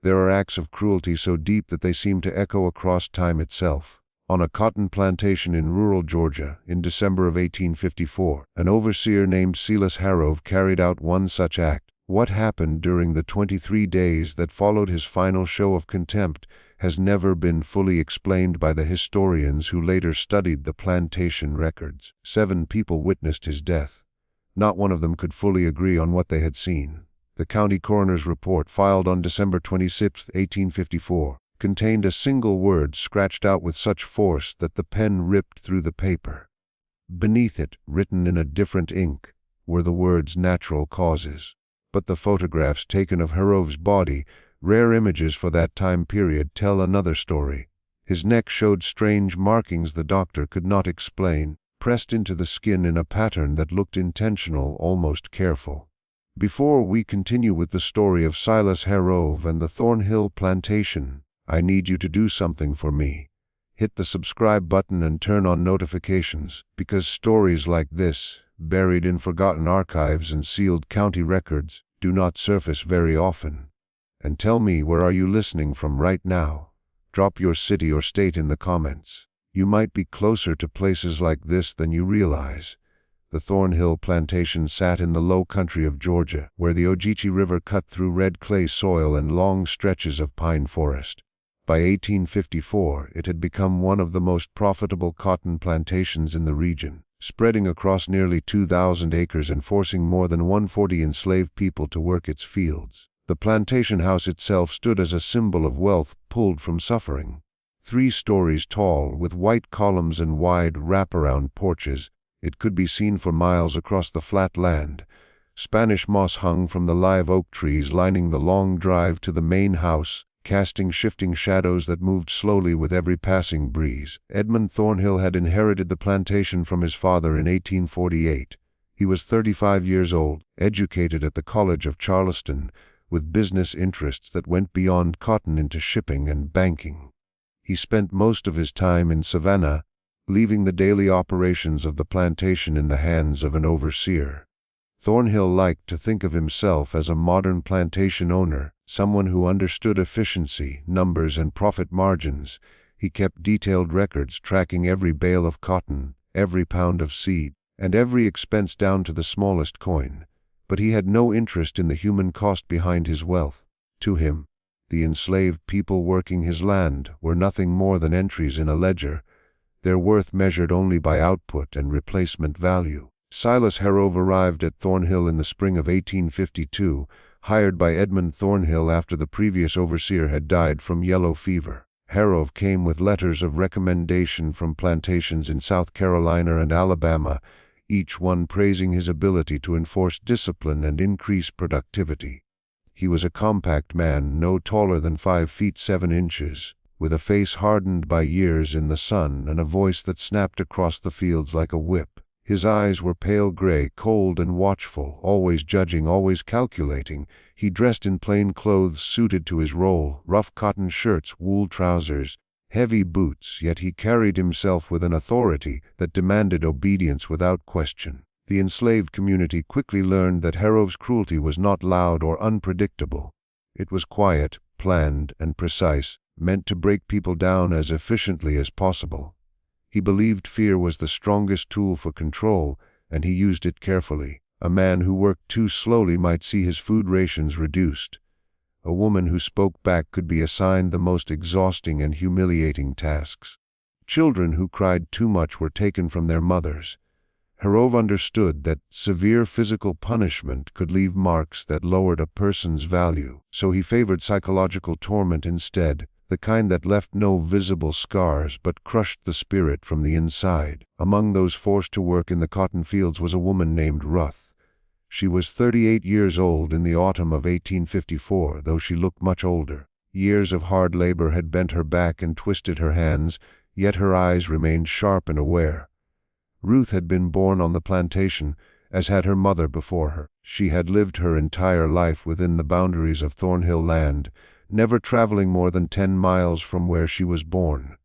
There are acts of cruelty so deep that they seem to echo across time itself. On a cotton plantation in rural Georgia, in December of 1854, an overseer named Silas Harrove carried out one such act. What happened during the 23 days that followed his final show of contempt has never been fully explained by the historians who later studied the plantation records. 7 people witnessed his death. Not one of them could fully agree on what they had seen. The county coroner's report, filed on December 26, 1854, contained a single word scratched out with such force that the pen ripped through the paper. Beneath it, written in a different ink, were the words "natural causes." But the photographs taken of Harrove's body, rare images for that time period, tell another story. His neck showed strange markings the doctor could not explain, pressed into the skin in a pattern that looked intentional, almost careful. Before we continue with the story of Silas Harrove and the Thornhill plantation, I need you to do something for me. Hit the subscribe button and turn on notifications, because stories like this, buried in forgotten archives and sealed county records, do not surface very often. And tell me, where are you listening from right now? Drop your city or state in the comments. You might be closer to places like this than you realize. The Thornhill plantation sat in the low country of Georgia, where the Ogeechee River cut through red clay soil and long stretches of pine forest. By 1854, it had become one of the most profitable cotton plantations in the region, spreading across nearly 2,000 acres and forcing more than 140 enslaved people to work its fields. The plantation house itself stood as a symbol of wealth pulled from suffering. 3 stories tall, with white columns and wide wraparound porches, it could be seen for miles across the flat land. Spanish moss hung from the live oak trees lining the long drive to the main house, casting shifting shadows that moved slowly with every passing breeze. Edmund Thornhill had inherited the plantation from his father in 1848. He was 35 years old, educated at the College of Charleston, with business interests that went beyond cotton into shipping and banking. He spent most of his time in Savannah, leaving the daily operations of the plantation in the hands of an overseer. Thornhill liked to think of himself as a modern plantation owner, someone who understood efficiency, numbers, and profit margins. He kept detailed records tracking every bale of cotton, every pound of seed, and every expense down to the smallest coin. But he had no interest in the human cost behind his wealth. To him, the enslaved people working his land were nothing more than entries in a ledger, their worth measured only by output and replacement value. Silas Harrove arrived at Thornhill in the spring of 1852, hired by Edmund Thornhill after the previous overseer had died from yellow fever. Harrove came with letters of recommendation from plantations in South Carolina and Alabama, each one praising his ability to enforce discipline and increase productivity. He was a compact man, no taller than 5 feet 7 inches, with a face hardened by years in the sun and a voice that snapped across the fields like a whip. His eyes were pale gray, cold and watchful, always judging, always calculating. He dressed in plain clothes suited to his role, rough cotton shirts, wool trousers, heavy boots, yet he carried himself with an authority that demanded obedience without question. The enslaved community quickly learned that Harrove's cruelty was not loud or unpredictable. It was quiet, planned, and precise, meant to break people down as efficiently as possible. He believed fear was the strongest tool for control, and he used it carefully. A man who worked too slowly might see his food rations reduced. A woman who spoke back could be assigned the most exhausting and humiliating tasks. Children who cried too much were taken from their mothers. Harrove understood that severe physical punishment could leave marks that lowered a person's value, so he favored psychological torment instead, the kind that left no visible scars but crushed the spirit from the inside. Among those forced to work in the cotton fields was a woman named Ruth. She was 38 years old in the autumn of 1854, though she looked much older. Years of hard labor had bent her back and twisted her hands, yet her eyes remained sharp and aware. Ruth had been born on the plantation, as had her mother before her. She had lived her entire life within the boundaries of Thornhill land, never traveling more than 10 miles from where she was born.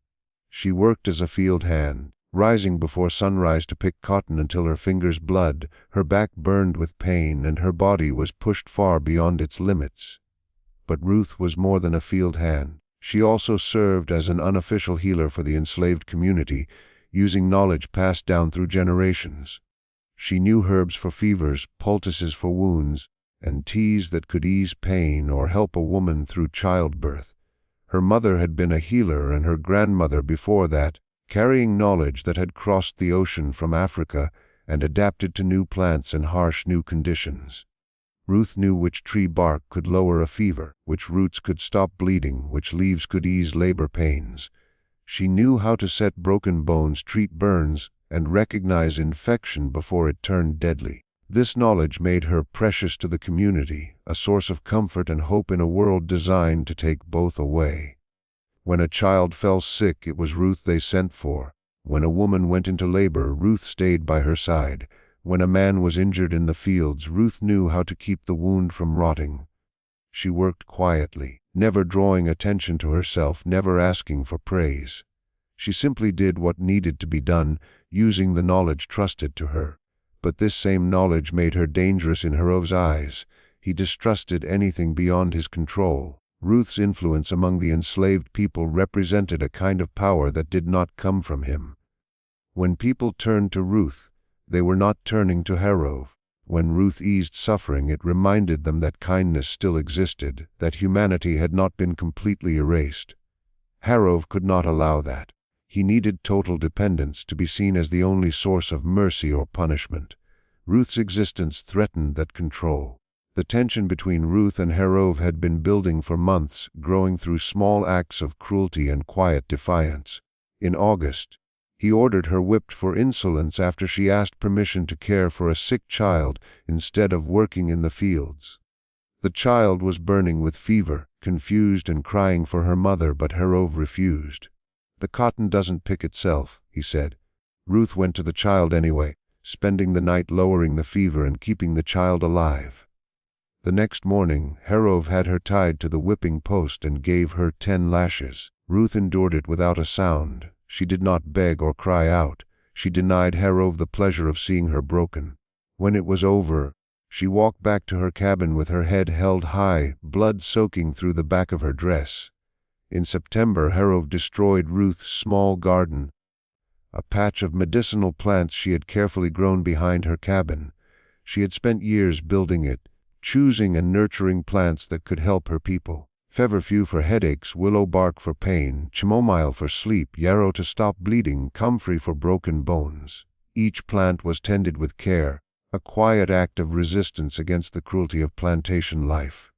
She worked as a field hand, rising before sunrise to pick cotton until her fingers bled, her back burned with pain, and her body was pushed far beyond its limits. But Ruth was more than a field hand. She also served as an unofficial healer for the enslaved community, using knowledge passed down through generations. She knew herbs for fevers, poultices for wounds, and teas that could ease pain or help a woman through childbirth. Her mother had been a healer, and her grandmother before that, carrying knowledge that had crossed the ocean from Africa and adapted to new plants and harsh new conditions. Ruth knew which tree bark could lower a fever, which roots could stop bleeding, which leaves could ease labor pains. She knew how to set broken bones, treat burns, and recognize infection before it turned deadly. This knowledge made her precious to the community, a source of comfort and hope in a world designed to take both away. When a child fell sick, it was Ruth they sent for. When a woman went into labor, Ruth stayed by her side. When a man was injured in the fields, Ruth knew how to keep the wound from rotting. She worked quietly, never drawing attention to herself, never asking for praise. She simply did what needed to be done, using the knowledge trusted to her. But this same knowledge made her dangerous in Herov's eyes. He distrusted anything beyond his control. Ruth's influence among the enslaved people represented a kind of power that did not come from him. When people turned to Ruth, they were not turning to Herov. When Ruth eased suffering, it reminded them that kindness still existed, that humanity had not been completely erased. Herov could not allow that. He needed total dependence to be seen as the only source of mercy or punishment. Ruth's existence threatened that control. The tension between Ruth and Herov had been building for months, growing through small acts of cruelty and quiet defiance. In August, he ordered her whipped for insolence after she asked permission to care for a sick child instead of working in the fields. The child was burning with fever, confused and crying for her mother, but Herov refused. "The cotton doesn't pick itself," he said. Ruth went to the child anyway, spending the night lowering the fever and keeping the child alive. The next morning, Herov had her tied to the whipping post and gave her 10 lashes. Ruth endured it without a sound. She did not beg or cry out. She denied Herov the pleasure of seeing her broken. When it was over, she walked back to her cabin with her head held high, blood soaking through the back of her dress. In September, Herov destroyed Ruth's small garden, a patch of medicinal plants she had carefully grown behind her cabin. She had spent years building it, choosing and nurturing plants that could help her people. Feverfew for headaches, willow bark for pain, chamomile for sleep, yarrow to stop bleeding, comfrey for broken bones. Each plant was tended with care, a quiet act of resistance against the cruelty of plantation life.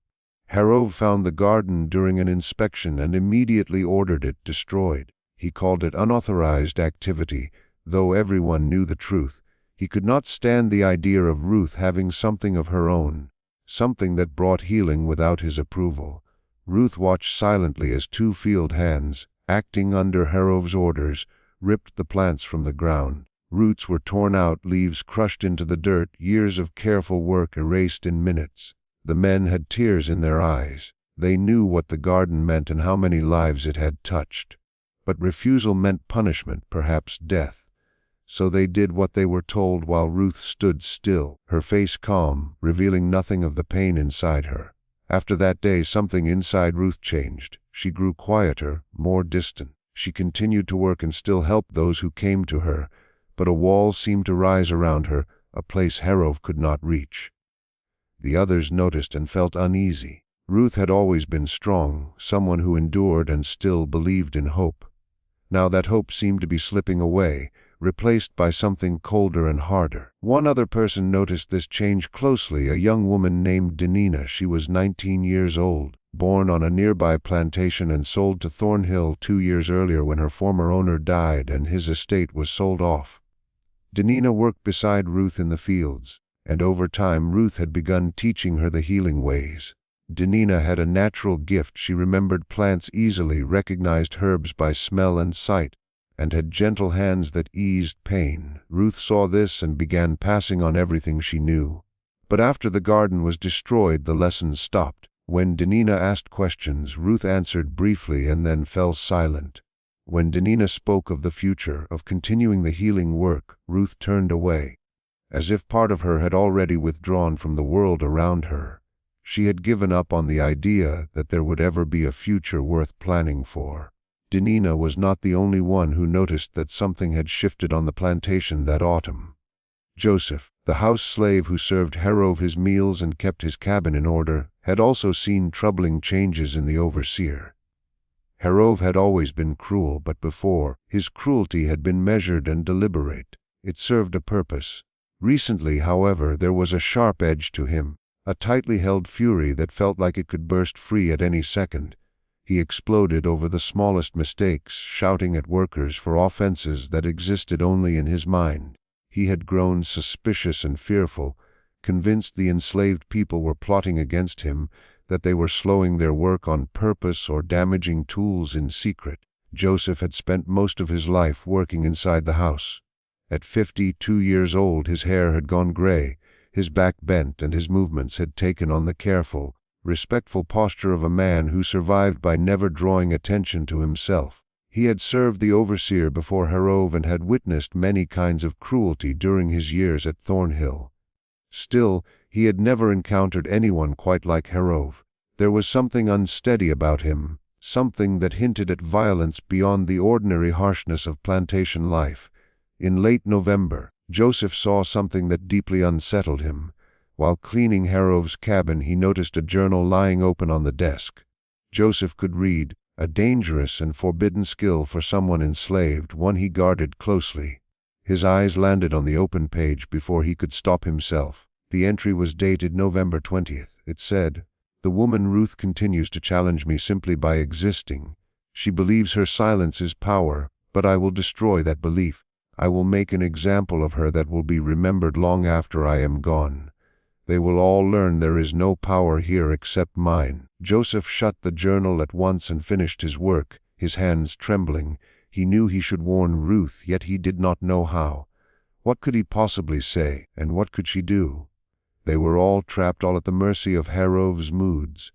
Herov found the garden during an inspection and immediately ordered it destroyed. He called it unauthorized activity, though everyone knew the truth. He could not stand the idea of Ruth having something of her own, something that brought healing without his approval. Ruth watched silently as 2 field hands, acting under Herov's orders, ripped the plants from the ground. Roots were torn out, leaves crushed into the dirt, years of careful work erased in minutes. The men had tears in their eyes. They knew what the garden meant and how many lives it had touched. But refusal meant punishment, perhaps death. So they did what they were told while Ruth stood still, her face calm, revealing nothing of the pain inside her. After that day, something inside Ruth changed. She grew quieter, more distant. She continued to work and still helped those who came to her, but a wall seemed to rise around her, a place Herov could not reach. The others noticed and felt uneasy. Ruth had always been strong, someone who endured and still believed in hope. Now that hope seemed to be slipping away, replaced by something colder and harder. One other person noticed this change closely, a young woman named Denina. She was 19 years old, born on a nearby plantation and sold to Thornhill 2 years earlier when her former owner died and his estate was sold off. Denina worked beside Ruth in the fields, and over time Ruth had begun teaching her the healing ways. Denina had a natural gift. She remembered plants easily, recognized herbs by smell and sight, and had gentle hands that eased pain. Ruth saw this and began passing on everything she knew. But after the garden was destroyed, the lessons stopped. When Denina asked questions, Ruth answered briefly and then fell silent. When Denina spoke of the future, of continuing the healing work, Ruth turned away, as if part of her had already withdrawn from the world around her. She had given up on the idea that there would ever be a future worth planning for. Denina was not the only one who noticed that something had shifted on the plantation that autumn. Joseph, the house slave who served Harov his meals and kept his cabin in order, had also seen troubling changes in the overseer. Harov had always been cruel, but before, his cruelty had been measured and deliberate. It served a purpose. Recently, however, there was a sharp edge to him, a tightly held fury that felt like it could burst free at any second. He exploded over the smallest mistakes, shouting at workers for offenses that existed only in his mind. He had grown suspicious and fearful, convinced the enslaved people were plotting against him, that they were slowing their work on purpose or damaging tools in secret. Joseph had spent most of his life working inside the house. At 52 years old, his hair had gone gray, his back bent, and his movements had taken on the careful, respectful posture of a man who survived by never drawing attention to himself. He had served the overseer before Harov and had witnessed many kinds of cruelty during his years at Thornhill. Still, he had never encountered anyone quite like Harov. There was something unsteady about him, something that hinted at violence beyond the ordinary harshness of plantation life. In late November, Joseph saw something that deeply unsettled him. While cleaning Harov's cabin, he noticed a journal lying open on the desk. Joseph could read, a dangerous and forbidden skill for someone enslaved, one he guarded closely. His eyes landed on the open page before he could stop himself. The entry was dated November 20th. It said, "The woman Ruth continues to challenge me simply by existing. She believes her silence is power, but I will destroy that belief. I will make an example of her that will be remembered long after I am gone. They will all learn there is no power here except mine." Joseph shut the journal at once and finished his work, his hands trembling. He knew he should warn Ruth, yet he did not know how. What could he possibly say, and what could she do? They were all trapped, all at the mercy of Harov's moods.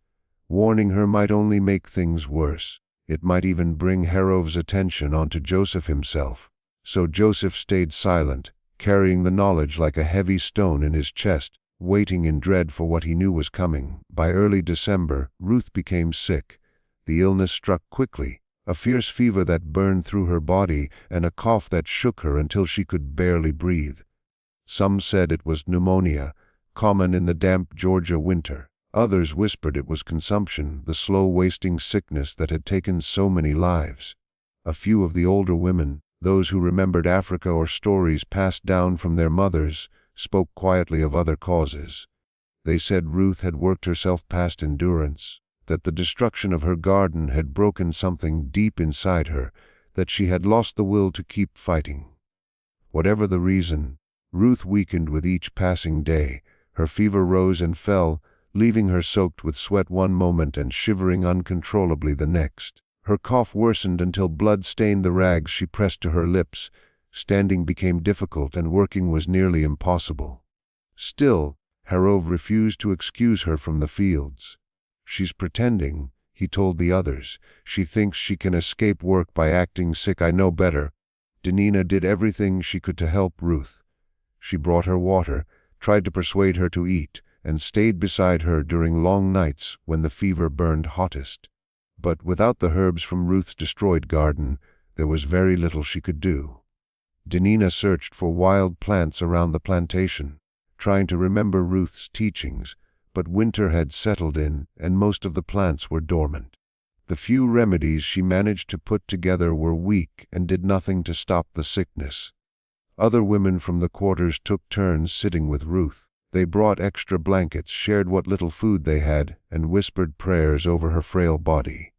Warning her might only make things worse. It might even bring Harov's attention onto Joseph himself. So Joseph stayed silent, carrying the knowledge like a heavy stone in his chest, waiting in dread for what he knew was coming. By early December, Ruth became sick. The illness struck quickly, a fierce fever that burned through her body and a cough that shook her until she could barely breathe. Some said it was pneumonia, common in the damp Georgia winter. Others whispered it was consumption, the slow wasting sickness that had taken so many lives. A few of the older women, those who remembered Africa or stories passed down from their mothers, spoke quietly of other causes. They said Ruth had worked herself past endurance, that the destruction of her garden had broken something deep inside her, that she had lost the will to keep fighting. Whatever the reason, Ruth weakened with each passing day. Her fever rose and fell, leaving her soaked with sweat one moment and shivering uncontrollably the next. Her cough worsened until blood stained the rags she pressed to her lips. Standing became difficult and working was nearly impossible. Still, Harov refused to excuse her from the fields. "She's pretending," he told the others. "She thinks she can escape work by acting sick. I know better." Denina did everything she could to help Ruth. She brought her water, tried to persuade her to eat, and stayed beside her during long nights when the fever burned hottest. But without the herbs from Ruth's destroyed garden, there was very little she could do. Denina searched for wild plants around the plantation, trying to remember Ruth's teachings, but winter had settled in, and most of the plants were dormant. The few remedies she managed to put together were weak and did nothing to stop the sickness. Other women from the quarters took turns sitting with Ruth. They brought extra blankets, shared what little food they had, and whispered prayers over her frail body.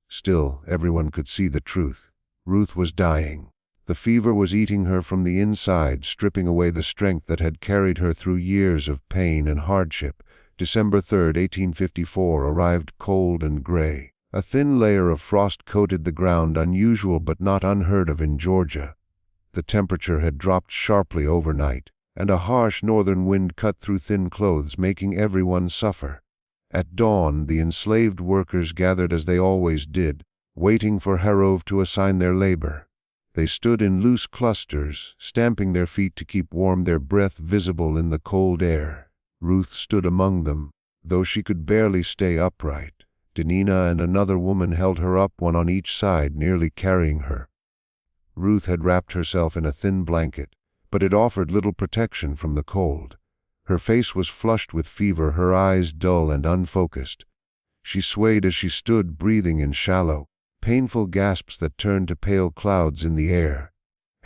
Still, everyone could see the truth. Ruth was dying. The fever was eating her from the inside, stripping away the strength that had carried her through years of pain and hardship. December 3, 1854 arrived cold and gray. A thin layer of frost coated the ground, unusual but not unheard of in Georgia. The temperature had dropped sharply overnight, and a harsh northern wind cut through thin clothes, making everyone suffer. At dawn, the enslaved workers gathered as they always did, waiting for Harov to assign their labor. They stood in loose clusters, stamping their feet to keep warm, their breath visible in the cold air. Ruth stood among them, though she could barely stay upright. Denina and another woman held her up, one on each side, nearly carrying her. Ruth had wrapped herself in a thin blanket, but it offered little protection from the cold. Her face was flushed with fever, her eyes dull and unfocused. She swayed as she stood, breathing in shallow, painful gasps that turned to pale clouds in the air.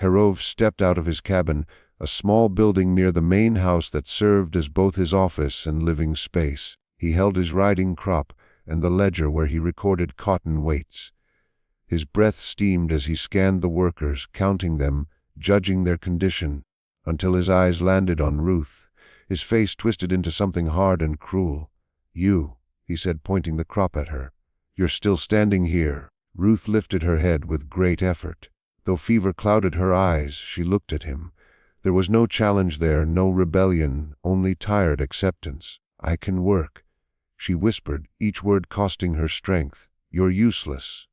Herov stepped out of his cabin, a small building near the main house that served as both his office and living space. He held his riding crop and the ledger where he recorded cotton weights. His breath steamed as he scanned the workers, counting them, judging their condition, until his eyes landed on Ruth. His face twisted into something hard and cruel. "You," he said, pointing the crop at her. "You're still standing here." Ruth lifted her head with great effort. Though fever clouded her eyes, she looked at him. There was no challenge there, no rebellion, only tired acceptance. "I can work," she whispered, each word costing her strength. "You're useless."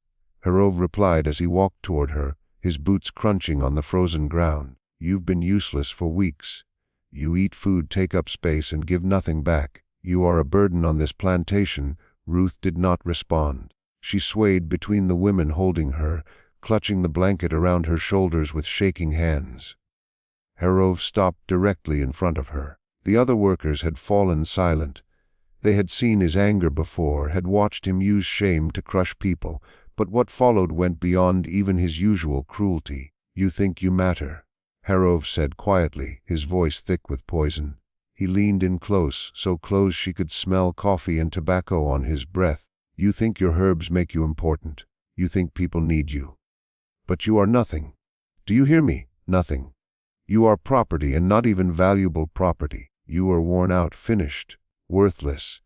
Herov replied as he walked toward her, his boots crunching on the frozen ground. "You've been useless for weeks. You eat food, take up space, and give nothing back. You are a burden on this plantation." Ruth did not respond. She swayed between the women holding her, clutching the blanket around her shoulders with shaking hands. Herov stopped directly in front of her. The other workers had fallen silent. They had seen his anger before, had watched him use shame to crush people, but what followed went beyond even his usual cruelty. "You think you matter," Herov said quietly, his voice thick with poison. He leaned in close, so close she could smell coffee and tobacco on his breath. "You think your herbs make you important. You think people need you. But you are nothing. Do you hear me? Nothing. You are property, and not even valuable property. You are worn out, finished, worthless."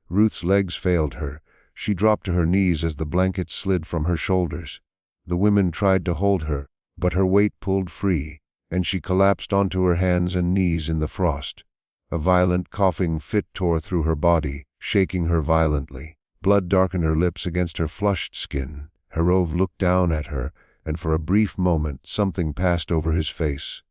Ruth's legs failed her. She dropped to her knees as the blanket slid from her shoulders. The women tried to hold her, but her weight pulled free, and she collapsed onto her hands and knees in the frost. A violent coughing fit tore through her body, shaking her violently. Blood darkened her lips against her flushed skin. Herov looked down at her, and for a brief moment something passed over his face.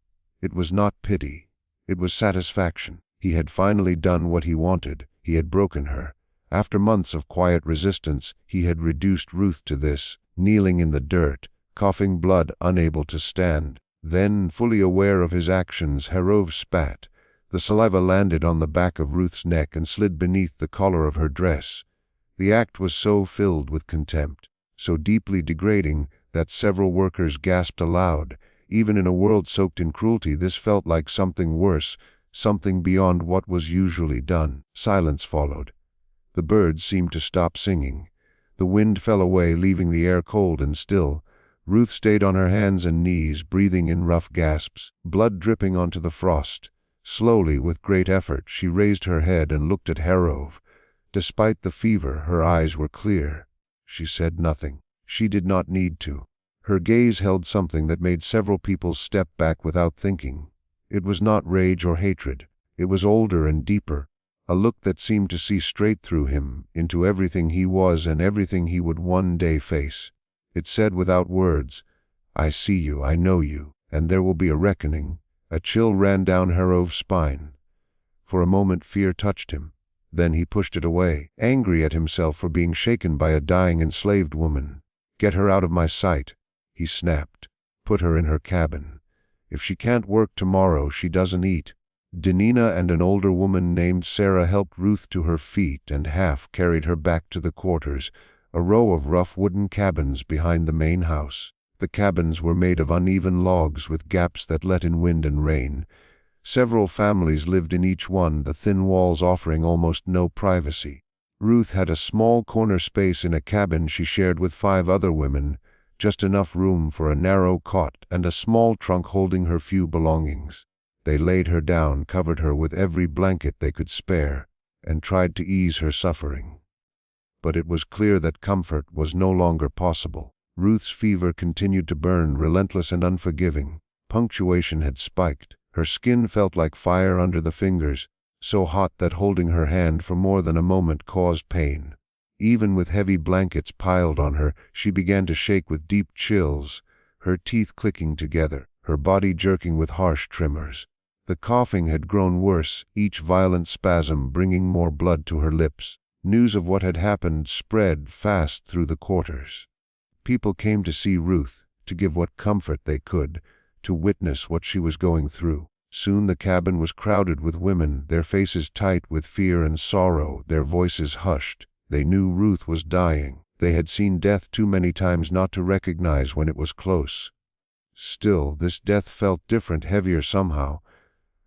It was not pity. It was satisfaction. He had finally done what he wanted. He had broken her. After months of quiet resistance, he had reduced Ruth to this, kneeling in the dirt, coughing blood, unable to stand. Then, fully aware of his actions, Herov spat. The saliva landed on the back of Ruth's neck and slid beneath the collar of her dress. The act was so filled with contempt, so deeply degrading, that several workers gasped aloud. Even in a world soaked in cruelty, this felt like something worse, something beyond what was usually done. Silence followed. The birds seemed to stop singing. The wind fell away, leaving the air cold and still. Ruth stayed on her hands and knees, breathing in rough gasps, blood dripping onto the frost. Slowly, with great effort, she raised her head and looked at Herov. Despite the fever, her eyes were clear. She said nothing. She did not need to. Her gaze held something that made several people step back without thinking. It was not rage or hatred. It was older and deeper. A look that seemed to see straight through him, into everything he was and everything he would one day face. It said without words, "I see you, I know you, and there will be a reckoning." A chill ran down Herov's spine. For a moment fear touched him. Then he pushed it away, angry at himself for being shaken by a dying enslaved woman. "Get her out of my sight," he snapped. "Put her in her cabin. If she can't work tomorrow, she doesn't eat." Denina and an older woman named Sarah helped Ruth to her feet and half carried her back to the quarters, a row of rough wooden cabins behind the main house. The cabins were made of uneven logs with gaps that let in wind and rain. Several families lived in each one, the thin walls offering almost no privacy. Ruth had a small corner space in a cabin she shared with 5 other women, just enough room for a narrow cot and a small trunk holding her few belongings. They laid her down, covered her with every blanket they could spare, and tried to ease her suffering. But it was clear that comfort was no longer possible. Ruth's fever continued to burn, relentless and unforgiving. Punctuation had spiked. Her skin felt like fire under the fingers, so hot that holding her hand for more than a moment caused pain. Even with heavy blankets piled on her, she began to shake with deep chills, her teeth clicking together, her body jerking with harsh tremors. The coughing had grown worse, each violent spasm bringing more blood to her lips. News of what had happened spread fast through the quarters. People came to see Ruth, to give what comfort they could, to witness what she was going through. Soon the cabin was crowded with women, their faces tight with fear and sorrow, their voices hushed. They knew Ruth was dying. They had seen death too many times not to recognize when it was close. Still, this death felt different, heavier somehow.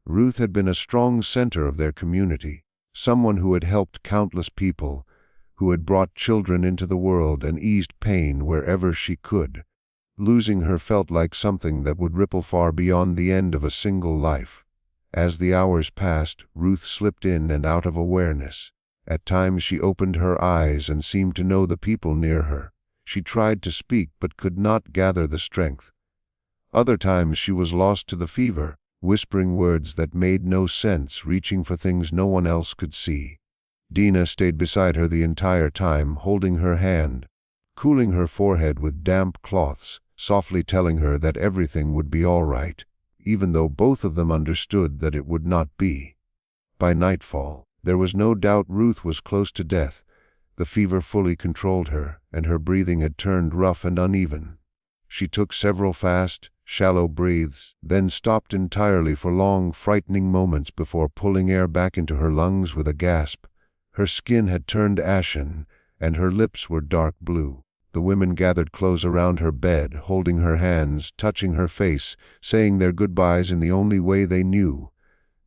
Ruth had been a strong center of their community, someone who had helped countless people, who had brought children into the world and eased pain wherever she could. Losing her felt like something that would ripple far beyond the end of a single life. As the hours passed, Ruth slipped in and out of awareness. At times she opened her eyes and seemed to know the people near her. She tried to speak but could not gather the strength. Other times she was lost to the fever, whispering words that made no sense, reaching for things no one else could see. Dina stayed beside her the entire time, holding her hand, cooling her forehead with damp cloths, softly telling her that everything would be all right, even though both of them understood that it would not be. By nightfall, there was no doubt Ruth was close to death. The fever fully controlled her, and her breathing had turned rough and uneven. She took several fast, shallow breaths, then stopped entirely for long, frightening moments before pulling air back into her lungs with a gasp. Her skin had turned ashen, and her lips were dark blue. The women gathered close around her bed, holding her hands, touching her face, saying their goodbyes in the only way they knew.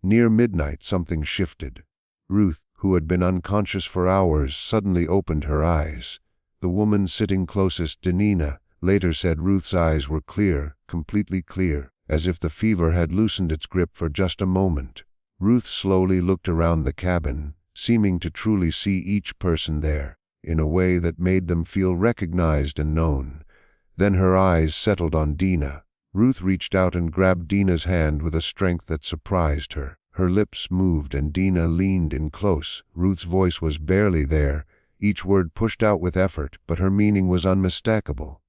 Near midnight, something shifted. Ruth, who had been unconscious for hours, suddenly opened her eyes. The woman sitting closest, Dina, later said Ruth's eyes were clear, completely clear, as if the fever had loosened its grip for just a moment. Ruth slowly looked around the cabin, seeming to truly see each person there, in a way that made them feel recognized and known. Then her eyes settled on Dina. Ruth reached out and grabbed Dina's hand with a strength that surprised her. Her lips moved and Dina leaned in close. Ruth's voice was barely there, each word pushed out with effort, but her meaning was unmistakable.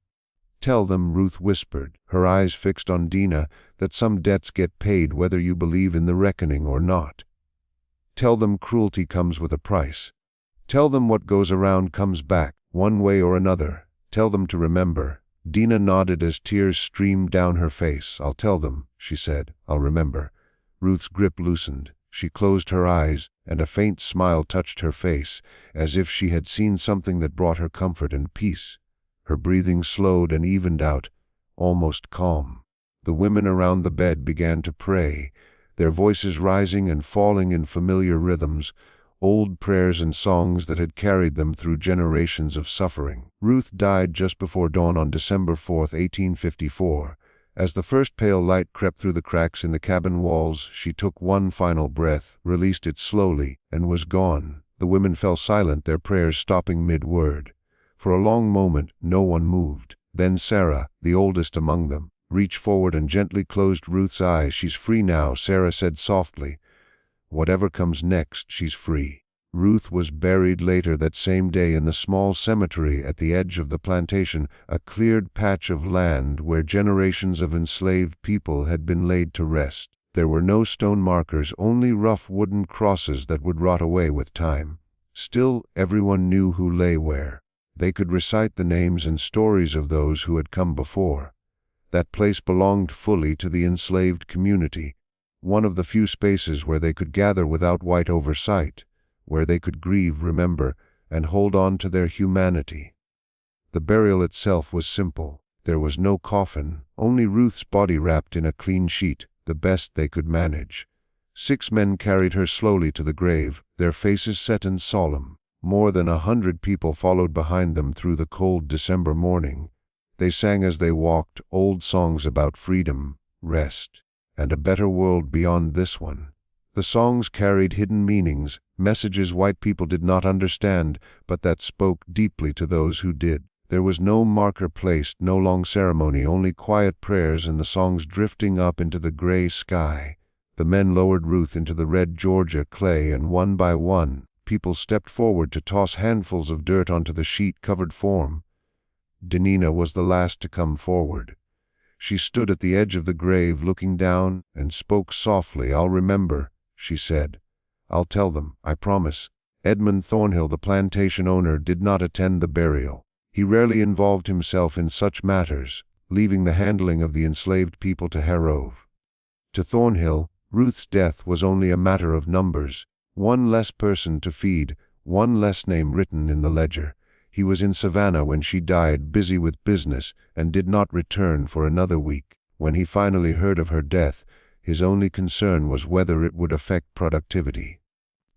"Tell them," Ruth whispered, her eyes fixed on Dina, "that some debts get paid whether you believe in the reckoning or not. Tell them cruelty comes with a price. Tell them what goes around comes back, one way or another. Tell them to remember." Dina nodded as tears streamed down her face. "I'll tell them," she said. "I'll remember." Ruth's grip loosened. She closed her eyes, and a faint smile touched her face, as if she had seen something that brought her comfort and peace. Her breathing slowed and evened out, almost calm. The women around the bed began to pray, their voices rising and falling in familiar rhythms, old prayers and songs that had carried them through generations of suffering. Ruth died just before dawn on December 4, 1854. As the first pale light crept through the cracks in the cabin walls, she took one final breath, released it slowly, and was gone. The women fell silent, their prayers stopping mid-word. For a long moment, no one moved. Then Sarah, the oldest among them, reached forward and gently closed Ruth's eyes. "She's free now," Sarah said softly. "Whatever comes next, she's free." Ruth was buried later that same day in the small cemetery at the edge of the plantation, a cleared patch of land where generations of enslaved people had been laid to rest. There were no stone markers, only rough wooden crosses that would rot away with time. Still, everyone knew who lay where. They could recite the names and stories of those who had come before. That place belonged fully to the enslaved community, one of the few spaces where they could gather without white oversight, where they could grieve, remember, and hold on to their humanity. The burial itself was simple. There was no coffin, only Ruth's body wrapped in a clean sheet, the best they could manage. 6 men carried her slowly to the grave, their faces set and solemn. More than 100 people followed behind them through the cold December morning. They sang as they walked old songs about freedom, rest, and a better world beyond this one. The songs carried hidden meanings, messages white people did not understand, but that spoke deeply to those who did. There was no marker placed, no long ceremony, only quiet prayers and the songs drifting up into the gray sky. The men lowered Ruth into the red Georgia clay, and one by one, people stepped forward to toss handfuls of dirt onto the sheet-covered form. Dina was the last to come forward. She stood at the edge of the grave looking down and spoke softly. "I'll remember," she said. "I'll tell them, I promise." Edmund Thornhill, the plantation owner, did not attend the burial. He rarely involved himself in such matters, leaving the handling of the enslaved people to Harrove. To Thornhill, Ruth's death was only a matter of numbers, one less person to feed, one less name written in the ledger. He was in Savannah when she died, busy with business, and did not return for another week. When he finally heard of her death, his only concern was whether it would affect productivity.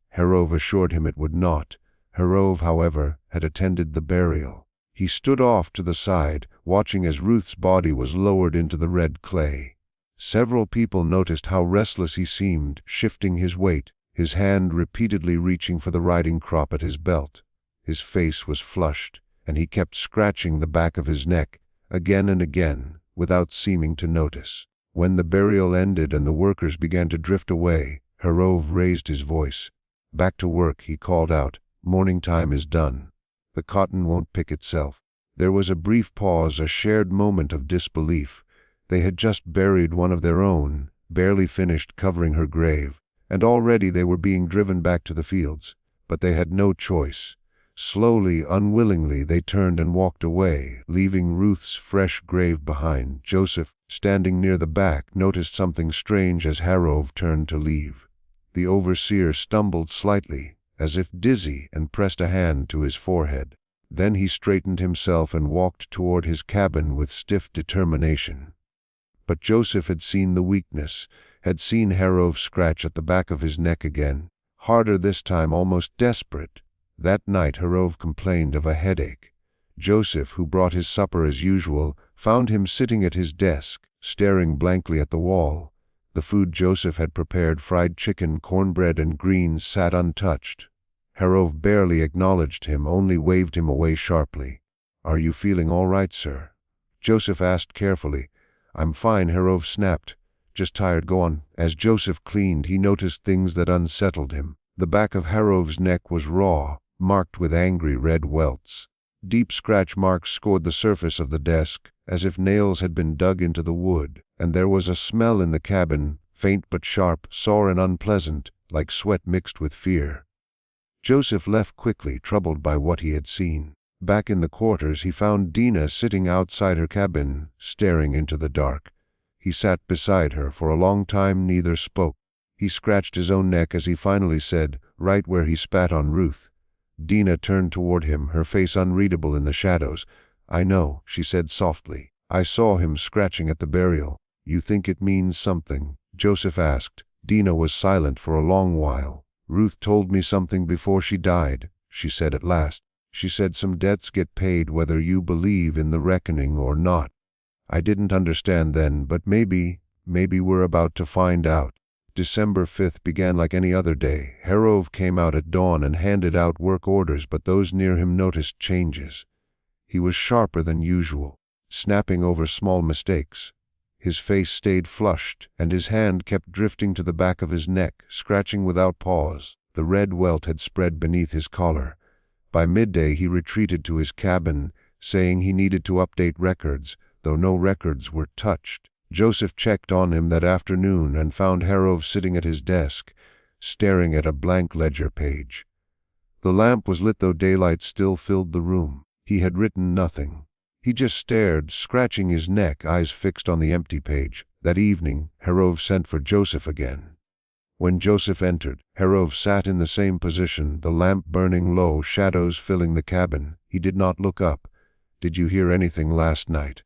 Harrove assured him it would not. Harrove, however, had attended the burial. He stood off to the side, watching as Ruth's body was lowered into the red clay. Several people noticed how restless he seemed, shifting his weight, his hand repeatedly reaching for the riding crop at his belt. His face was flushed, and he kept scratching the back of his neck, again and again, without seeming to notice. When the burial ended and the workers began to drift away, Harrove raised his voice. "Back to work," he called out. "Morning time is done. The cotton won't pick itself." There was a brief pause, a shared moment of disbelief. They had just buried one of their own, barely finished covering her grave, and already they were being driven back to the fields. But they had no choice. Slowly, unwillingly, they turned and walked away, leaving Ruth's fresh grave behind. Joseph, standing near the back, noticed something strange as Harrove turned to leave. The overseer stumbled slightly, as if dizzy, and pressed a hand to his forehead. Then he straightened himself and walked toward his cabin with stiff determination. But Joseph had seen the weakness, had seen Harrove scratch at the back of his neck again, harder this time, almost desperate. That night Harrove complained of a headache. Joseph, who brought his supper as usual, found him sitting at his desk, staring blankly at the wall. The food Joseph had prepared, fried chicken, cornbread, and greens, sat untouched. Harrove barely acknowledged him, only waved him away sharply. "Are you feeling all right, sir?" Joseph asked carefully. "I'm fine," Harrove snapped. "Just tired, go on." As Joseph cleaned, he noticed things that unsettled him. The back of Harrove's neck was raw, marked with angry red welts. Deep scratch marks scored the surface of the desk, as if nails had been dug into the wood, and there was a smell in the cabin, faint but sharp, sour and unpleasant, like sweat mixed with fear. Joseph left quickly, troubled by what he had seen. Back in the quarters, he found Dina sitting outside her cabin, staring into the dark. He sat beside her for a long time, neither spoke. He scratched his own neck as he finally said, right where he spat on Ruth. Dina turned toward him, her face unreadable in the shadows. "I know," she said softly. "I saw him scratching at the burial." "You think it means something?" Joseph asked. Dina was silent for a long while. "Ruth told me something before she died," she said at last. "She said some debts get paid whether you believe in the reckoning or not. I didn't understand then, but maybe we're about to find out." December 5th began like any other day. Harrove came out at dawn and handed out work orders, but those near him noticed changes. He was sharper than usual, snapping over small mistakes. His face stayed flushed, and his hand kept drifting to the back of his neck, scratching without pause. The red welt had spread beneath his collar. By midday he retreated to his cabin, saying he needed to update records, though no records were touched. Joseph checked on him that afternoon and found Harrove sitting at his desk, staring at a blank ledger page. The lamp was lit, though daylight still filled the room. He had written nothing. He just stared, scratching his neck, eyes fixed on the empty page. That evening, Harrove sent for Joseph again. When Joseph entered, Harrove sat in the same position, the lamp burning low, shadows filling the cabin. He did not look up. "Did you hear anything last night?"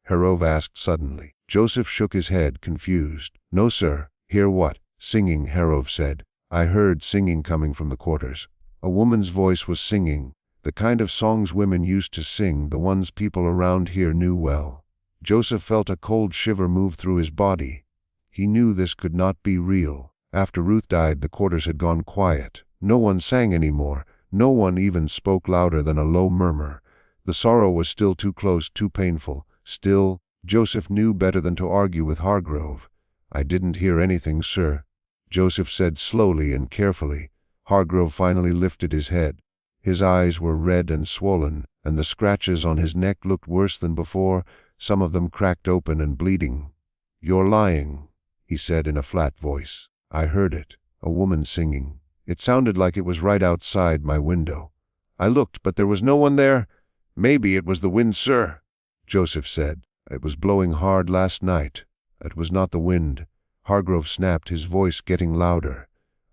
Harrove asked suddenly. Joseph shook his head, confused. "No, sir." "Hear what?" "Singing," Harrove said. "I heard singing coming from the quarters. A woman's voice was singing, the kind of songs women used to sing, the ones people around here knew well." Joseph felt a cold shiver move through his body. He knew this could not be real. After Ruth died, the quarters had gone quiet. No one sang anymore. No one even spoke louder than a low murmur. The sorrow was still too close, too painful. Still, Joseph knew better than to argue with Hargrove. "I didn't hear anything, sir," Joseph said slowly and carefully. Hargrove finally lifted his head. His eyes were red and swollen, and the scratches on his neck looked worse than before, some of them cracked open and bleeding. "You're lying," he said in a flat voice. "I heard it, a woman singing. It sounded like it was right outside my window. I looked, but there was no one there." "Maybe it was the wind, sir," Joseph said. "It was blowing hard last night. It was not the wind." Hargrove snapped, his voice getting louder.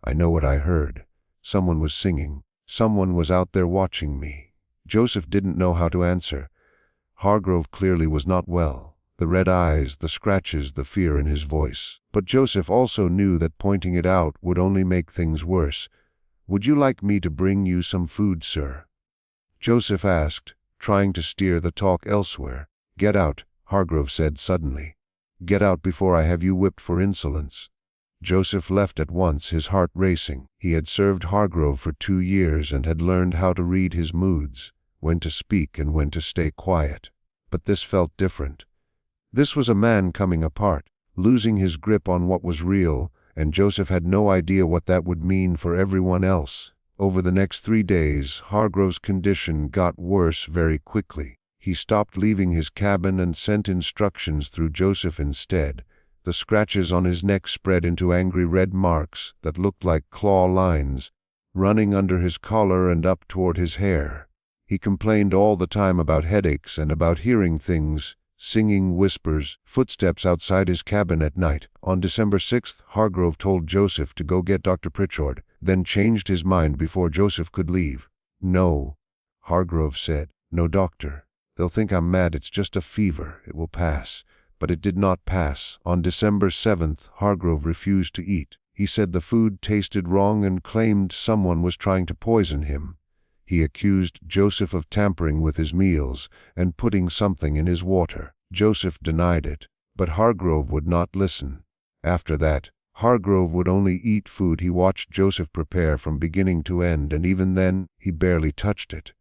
"I know what I heard. Someone was singing. Someone was out there watching me." Joseph didn't know how to answer. Hargrove clearly was not well. The red eyes, the scratches, the fear in his voice. But Joseph also knew that pointing it out would only make things worse. "Would you like me to bring you some food, sir?" Joseph asked, trying to steer the talk elsewhere. "Get out," Hargrove said suddenly. "Get out before I have you whipped for insolence." Joseph left at once, his heart racing. He had served Hargrove for 2 years and had learned how to read his moods, when to speak and when to stay quiet. But this felt different. This was a man coming apart, losing his grip on what was real, and Joseph had no idea what that would mean for everyone else. Over the next 3 days, Hargrove's condition got worse very quickly. He stopped leaving his cabin and sent instructions through Joseph instead. The scratches on his neck spread into angry red marks that looked like claw lines, running under his collar and up toward his hair. He complained all the time about headaches and about hearing things, singing, whispers, footsteps outside his cabin at night. On December 6th, Hargrove told Joseph to go get Dr. Pritchard, then changed his mind before Joseph could leave. "No," Hargrove said. "No doctor. They'll think I'm mad. It's just a fever. It will pass." But it did not pass. On December 7th, Hargrove refused to eat. He said the food tasted wrong and claimed someone was trying to poison him. He accused Joseph of tampering with his meals and putting something in his water. Joseph denied it, but Hargrove would not listen. After that, Hargrove would only eat food he watched Joseph prepare from beginning to end, and even then, he barely touched it.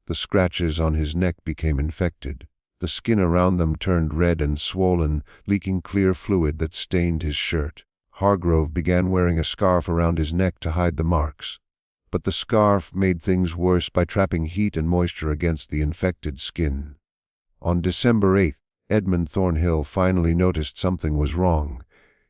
The scratches on his neck became infected. The skin around them turned red and swollen, leaking clear fluid that stained his shirt. Hargrove began wearing a scarf around his neck to hide the marks. But the scarf made things worse by trapping heat and moisture against the infected skin. On December 8th, Edmund Thornhill finally noticed something was wrong.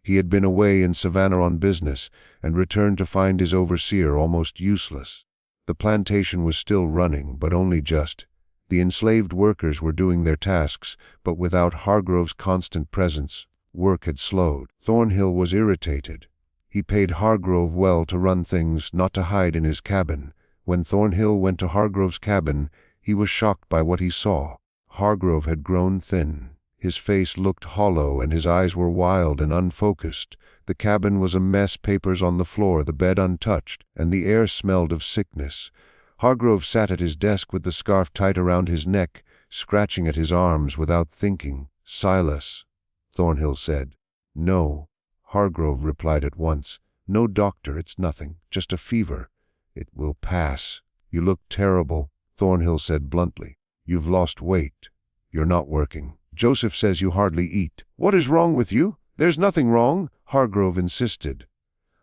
He had been away in Savannah on business and returned to find his overseer almost useless. The plantation was still running, but only just. The enslaved workers were doing their tasks, but without Hargrove's constant presence, work had slowed. Thornhill was irritated. He paid Hargrove well to run things, not to hide in his cabin. When Thornhill went to Hargrove's cabin, he was shocked by what he saw. Hargrove had grown thin. His face looked hollow and his eyes were wild and unfocused. The cabin was a mess, papers on the floor, the bed untouched, and the air smelled of sickness. Hargrove sat at his desk with the scarf tight around his neck, scratching at his arms without thinking. "Silas," Thornhill said. "No," Hargrove replied at once. "No doctor, it's nothing, just a fever. It will pass." "You look terrible," Thornhill said bluntly. "You've lost weight. You're not working. Joseph says you hardly eat." "What is wrong with you?" "There's nothing wrong," Hargrove insisted.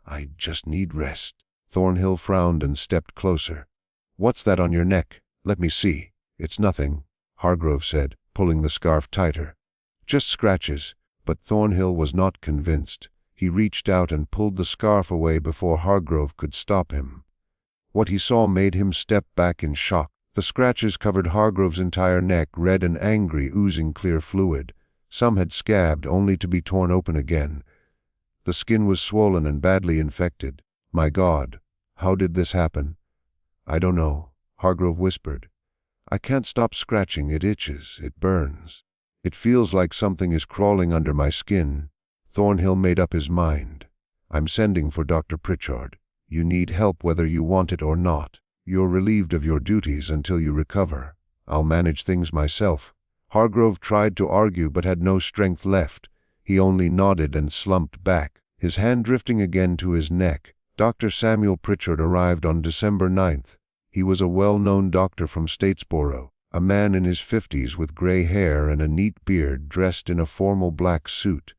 "I just need rest." Thornhill frowned and stepped closer. "What's that on your neck? Let me see." "It's nothing," Hargrove said, pulling the scarf tighter. "Just scratches." But Thornhill was not convinced. He reached out and pulled the scarf away before Hargrove could stop him. What he saw made him step back in shock. The scratches covered Hargrove's entire neck, red and angry, oozing clear fluid. Some had scabbed, only to be torn open again. The skin was swollen and badly infected. "My God, how did this happen?" "I don't know," Hargrove whispered. "I can't stop scratching. It itches. It burns. It feels like something is crawling under my skin." Thornhill made up his mind. "I'm sending for Dr. Pritchard. You need help whether you want it or not. You're relieved of your duties until you recover. I'll manage things myself." Hargrove tried to argue but had no strength left. He only nodded and slumped back, his hand drifting again to his neck. Dr. Samuel Pritchard arrived on December 9th. He was a well-known doctor from Statesboro, a man in his 50s with gray hair and a neat beard, dressed in a formal black suit.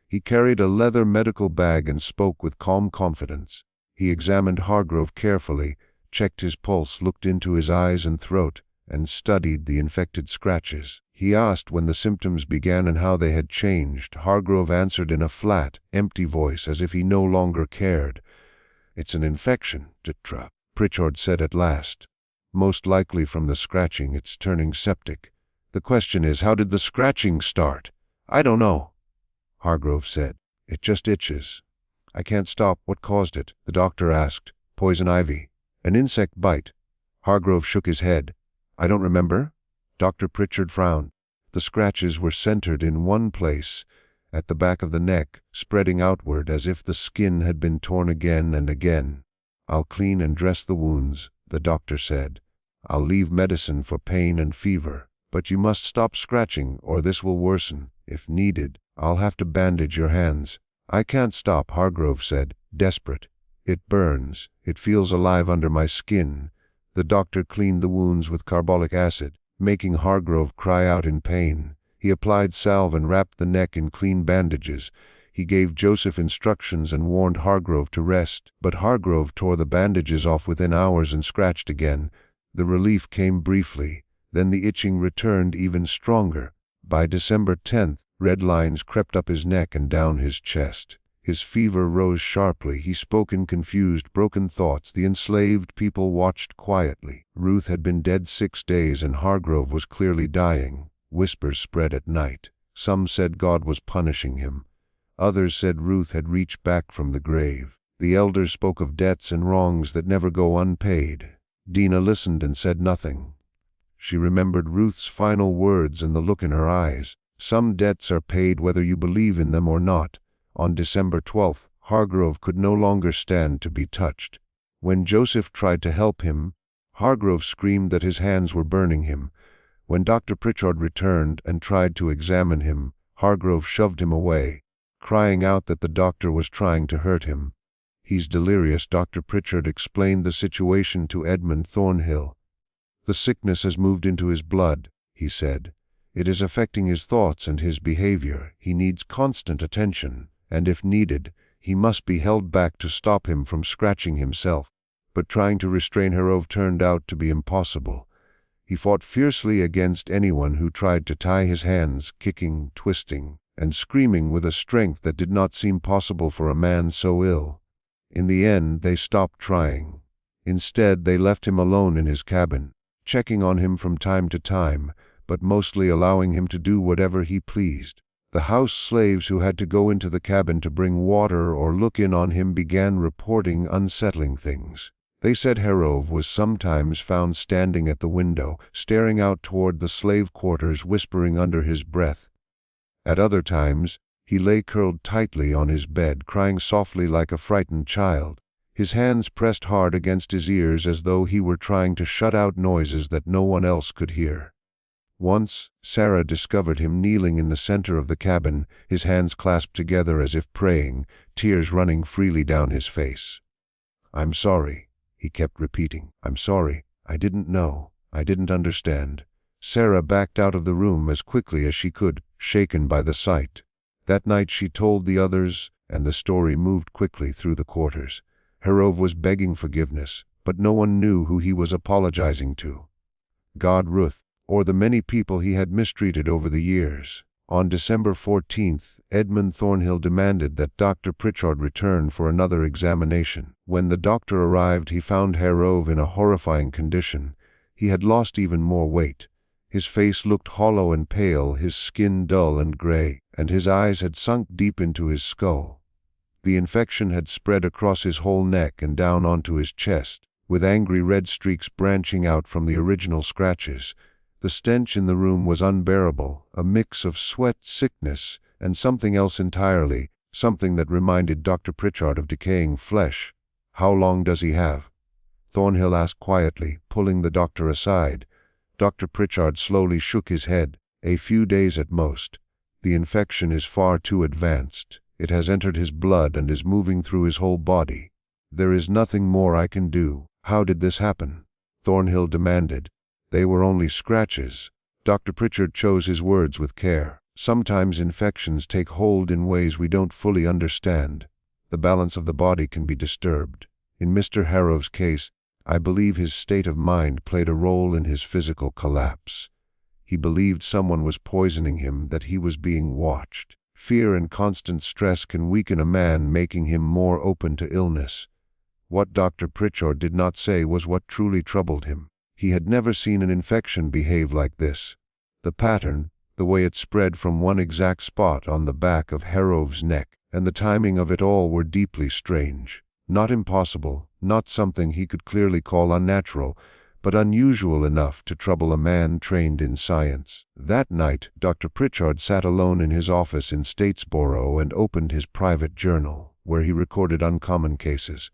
He carried a leather medical bag and spoke with calm confidence. He examined Hargrove carefully, checked his pulse, looked into his eyes and throat, and studied the infected scratches. He asked when the symptoms began and how they had changed. Hargrove answered in a flat, empty voice as if he no longer cared. "It's an infection, Ditra," Pritchard said at last. "Most likely from the scratching. It's turning septic. The question is, how did the scratching start?" "I don't know," Hargrove said. "It just itches. I can't stop." "What caused it?" the doctor asked. "Poison ivy. An insect bite." Hargrove shook his head. "I don't remember." Dr. Pritchard frowned. The scratches were centered in one place, at the back of the neck, spreading outward as if the skin had been torn again and again. "I'll clean and dress the wounds," the doctor said. "I'll leave medicine for pain and fever. But you must stop scratching, or this will worsen. If needed, I'll have to bandage your hands." "I can't stop," Hargrove said, desperate. "It burns. It feels alive under my skin." The doctor cleaned the wounds with carbolic acid, making Hargrove cry out in pain. He applied salve and wrapped the neck in clean bandages. He gave Joseph instructions and warned Hargrove to rest, but Hargrove tore the bandages off within hours and scratched again. The relief came briefly, then the itching returned even stronger. By December 10th, red lines crept up his neck and down his chest. His fever rose sharply. He spoke in confused, broken thoughts. The enslaved people watched quietly. Ruth had been dead 6 days and Hargrove was clearly dying. Whispers spread at night. Some said God was punishing him. Others said Ruth had reached back from the grave. The elders spoke of debts and wrongs that never go unpaid. Dina listened and said nothing. She remembered Ruth's final words and the look in her eyes. Some debts are paid whether you believe in them or not. On December 12th, Hargrove could no longer stand to be touched. When Joseph tried to help him, Hargrove screamed that his hands were burning him. When Dr. Pritchard returned and tried to examine him, Hargrove shoved him away, crying out that the doctor was trying to hurt him. "He's delirious." Dr. Pritchard explained the situation to Edmund Thornhill. "The sickness has moved into his blood," he said. "It is affecting his thoughts and his behavior. He needs constant attention, and if needed, he must be held back to stop him from scratching himself." But trying to restrain Hargrove turned out to be impossible. He fought fiercely against anyone who tried to tie his hands, kicking, twisting, and screaming with a strength that did not seem possible for a man so ill. In the end, they stopped trying. Instead, they left him alone in his cabin, checking on him from time to time, but mostly allowing him to do whatever he pleased. The house slaves who had to go into the cabin to bring water or look in on him began reporting unsettling things. They said Hargrove was sometimes found standing at the window, staring out toward the slave quarters, whispering under his breath. At other times, he lay curled tightly on his bed, crying softly like a frightened child. His hands pressed hard against his ears as though he were trying to shut out noises that no one else could hear. Once, Sarah discovered him kneeling in the center of the cabin, his hands clasped together as if praying, tears running freely down his face. "I'm sorry," he kept repeating. "I'm sorry. I didn't know. I didn't understand." Sarah backed out of the room as quickly as she could, shaken by the sight. That night she told the others, and the story moved quickly through the quarters. Hargrove was begging forgiveness, but no one knew who he was apologizing to. God, Ruth, or the many people he had mistreated over the years. On December 14th, Edmund Thornhill demanded that Dr. Pritchard return for another examination. When the doctor arrived, he found Hargrove in a horrifying condition. He had lost even more weight. His face looked hollow and pale, his skin dull and gray, and his eyes had sunk deep into his skull. The infection had spread across his whole neck and down onto his chest, with angry red streaks branching out from the original scratches. The stench in the room was unbearable, a mix of sweat, sickness, and something else entirely, something that reminded Dr. Pritchard of decaying flesh. "How long does he have?" Thornhill asked quietly, pulling the doctor aside. Dr. Pritchard slowly shook his head. "A few days at most. The infection is far too advanced. It has entered his blood and is moving through his whole body. There is nothing more I can do." "How did this happen?" Thornhill demanded. "They were only scratches." Dr. Pritchard chose his words with care. "Sometimes infections take hold in ways we don't fully understand. The balance of the body can be disturbed. In Mr. Harrove's case, I believe his state of mind played a role in his physical collapse. He believed someone was poisoning him, that he was being watched. Fear and constant stress can weaken a man, making him more open to illness. What Dr. Pritchard did not say was what truly troubled him. He had never seen an infection behave like this. The pattern, the way it spread from one exact spot on the back of Harov's neck, and the timing of it all were deeply strange. Not impossible, not something he could clearly call unnatural, but unusual enough to trouble a man trained in science. That night, Dr. Pritchard sat alone in his office in Statesboro and opened his private journal, where he recorded uncommon cases.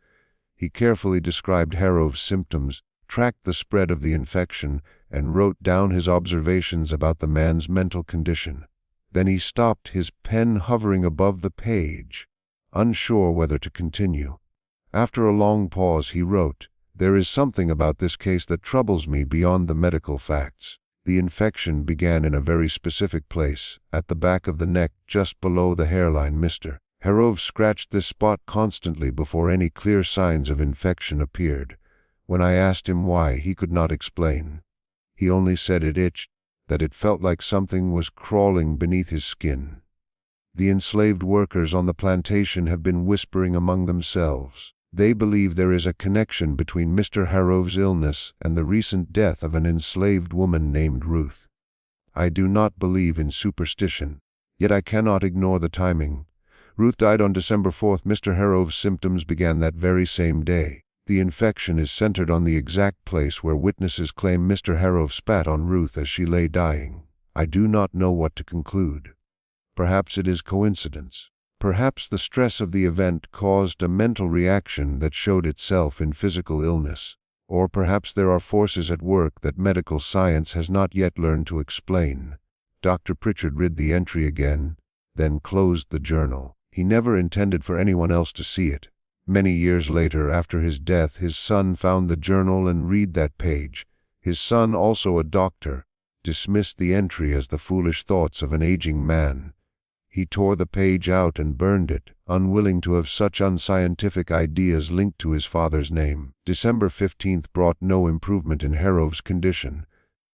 He carefully described Harov's symptoms, tracked the spread of the infection, and wrote down his observations about the man's mental condition. Then he stopped, his pen hovering above the page, unsure whether to continue. After a long pause, he wrote, "There is something about this case that troubles me beyond the medical facts. The infection began in a very specific place, at the back of the neck, just below the hairline. Mr. Harov scratched this spot constantly before any clear signs of infection appeared. When I asked him why, he could not explain. He only said it itched, that it felt like something was crawling beneath his skin. The enslaved workers on the plantation have been whispering among themselves. They believe there is a connection between Mr. Harov's illness and the recent death of an enslaved woman named Ruth. I do not believe in superstition, yet I cannot ignore the timing. Ruth died on December 4th. Mr. Harov's symptoms began that very same day. The infection is centered on the exact place where witnesses claim Mr. Harov spat on Ruth as she lay dying. I do not know what to conclude. Perhaps it is coincidence. Perhaps the stress of the event caused a mental reaction that showed itself in physical illness. Or perhaps there are forces at work that medical science has not yet learned to explain. Dr. Pritchard read the entry again, then closed the journal. He never intended for anyone else to see it. Many years later, after his death, his son found the journal and read that page. His son, also a doctor, dismissed the entry as the foolish thoughts of an aging man. He tore the page out and burned it, unwilling to have such unscientific ideas linked to his father's name. December 15th brought no improvement in Harov's condition.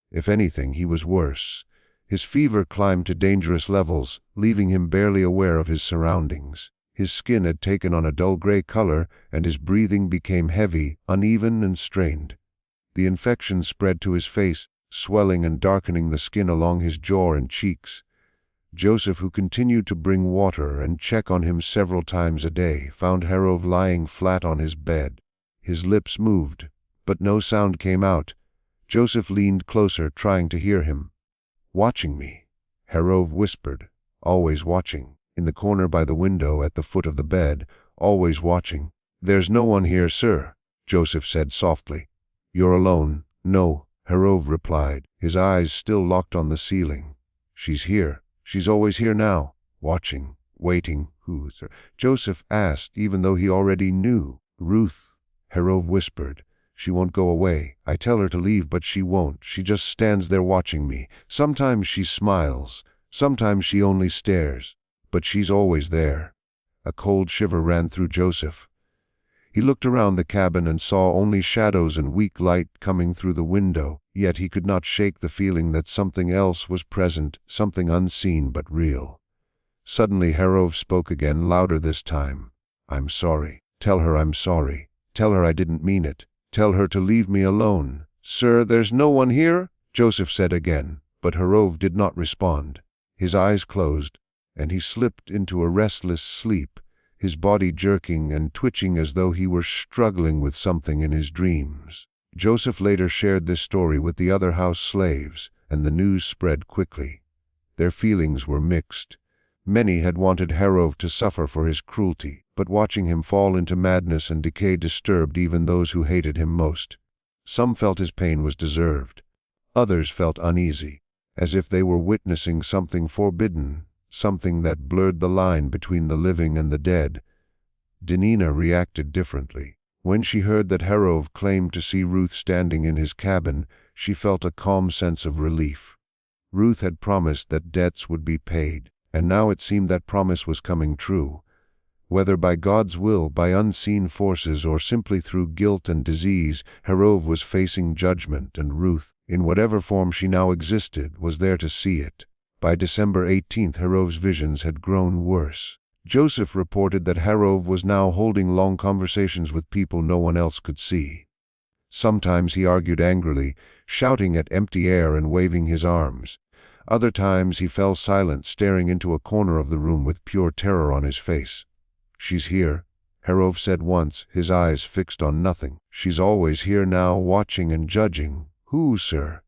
If anything, he was worse. His fever climbed to dangerous levels, leaving him barely aware of his surroundings. His skin had taken on a dull gray color, and his breathing became heavy, uneven, and strained. The infection spread to his face, swelling and darkening the skin along his jaw and cheeks. Joseph, who continued to bring water and check on him several times a day, found Harov lying flat on his bed. His lips moved, but no sound came out. Joseph leaned closer, trying to hear him. "Watching me," Harov whispered. "Always watching. In the corner by the window at the foot of the bed, always watching." "There's no one here, sir," Joseph said softly. "You're alone?" "No," Harov replied, his eyes still locked on the ceiling. "She's here. She's always here now, watching, waiting." "Who, sir?" Joseph asked, even though he already knew. "Ruth," Harov whispered. "She won't go away. I tell her to leave, but she won't. She just stands there watching me. Sometimes she smiles, sometimes she only stares, but she's always there." A cold shiver ran through Joseph. He looked around the cabin and saw only shadows and weak light coming through the window, yet he could not shake the feeling that something else was present, something unseen but real. Suddenly Harov spoke again, louder this time. "I'm sorry. Tell her I'm sorry. Tell her I didn't mean it. Tell her to leave me alone." "Sir, there's no one here," Joseph said again, but Harov did not respond. His eyes closed, and he slipped into a restless sleep, his body jerking and twitching as though he were struggling with something in his dreams. Joseph later shared this story with the other house slaves, and the news spread quickly. Their feelings were mixed. Many had wanted Harov to suffer for his cruelty, but watching him fall into madness and decay disturbed even those who hated him most. Some felt his pain was deserved. Others felt uneasy, as if they were witnessing something forbidden, something that blurred the line between the living and the dead. Denina reacted differently. When she heard that Harov claimed to see Ruth standing in his cabin, she felt a calm sense of relief. Ruth had promised that debts would be paid, and now it seemed that promise was coming true. Whether by God's will, by unseen forces, or simply through guilt and disease, Harov was facing judgment, and Ruth, in whatever form she now existed, was there to see it. By December 18th, Harov's visions had grown worse. Joseph reported that Harov was now holding long conversations with people no one else could see. Sometimes he argued angrily, shouting at empty air and waving his arms. Other times he fell silent, staring into a corner of the room with pure terror on his face. "She's here," Harov said once, his eyes fixed on nothing. "She's always here now, watching and judging." "Who, sir?"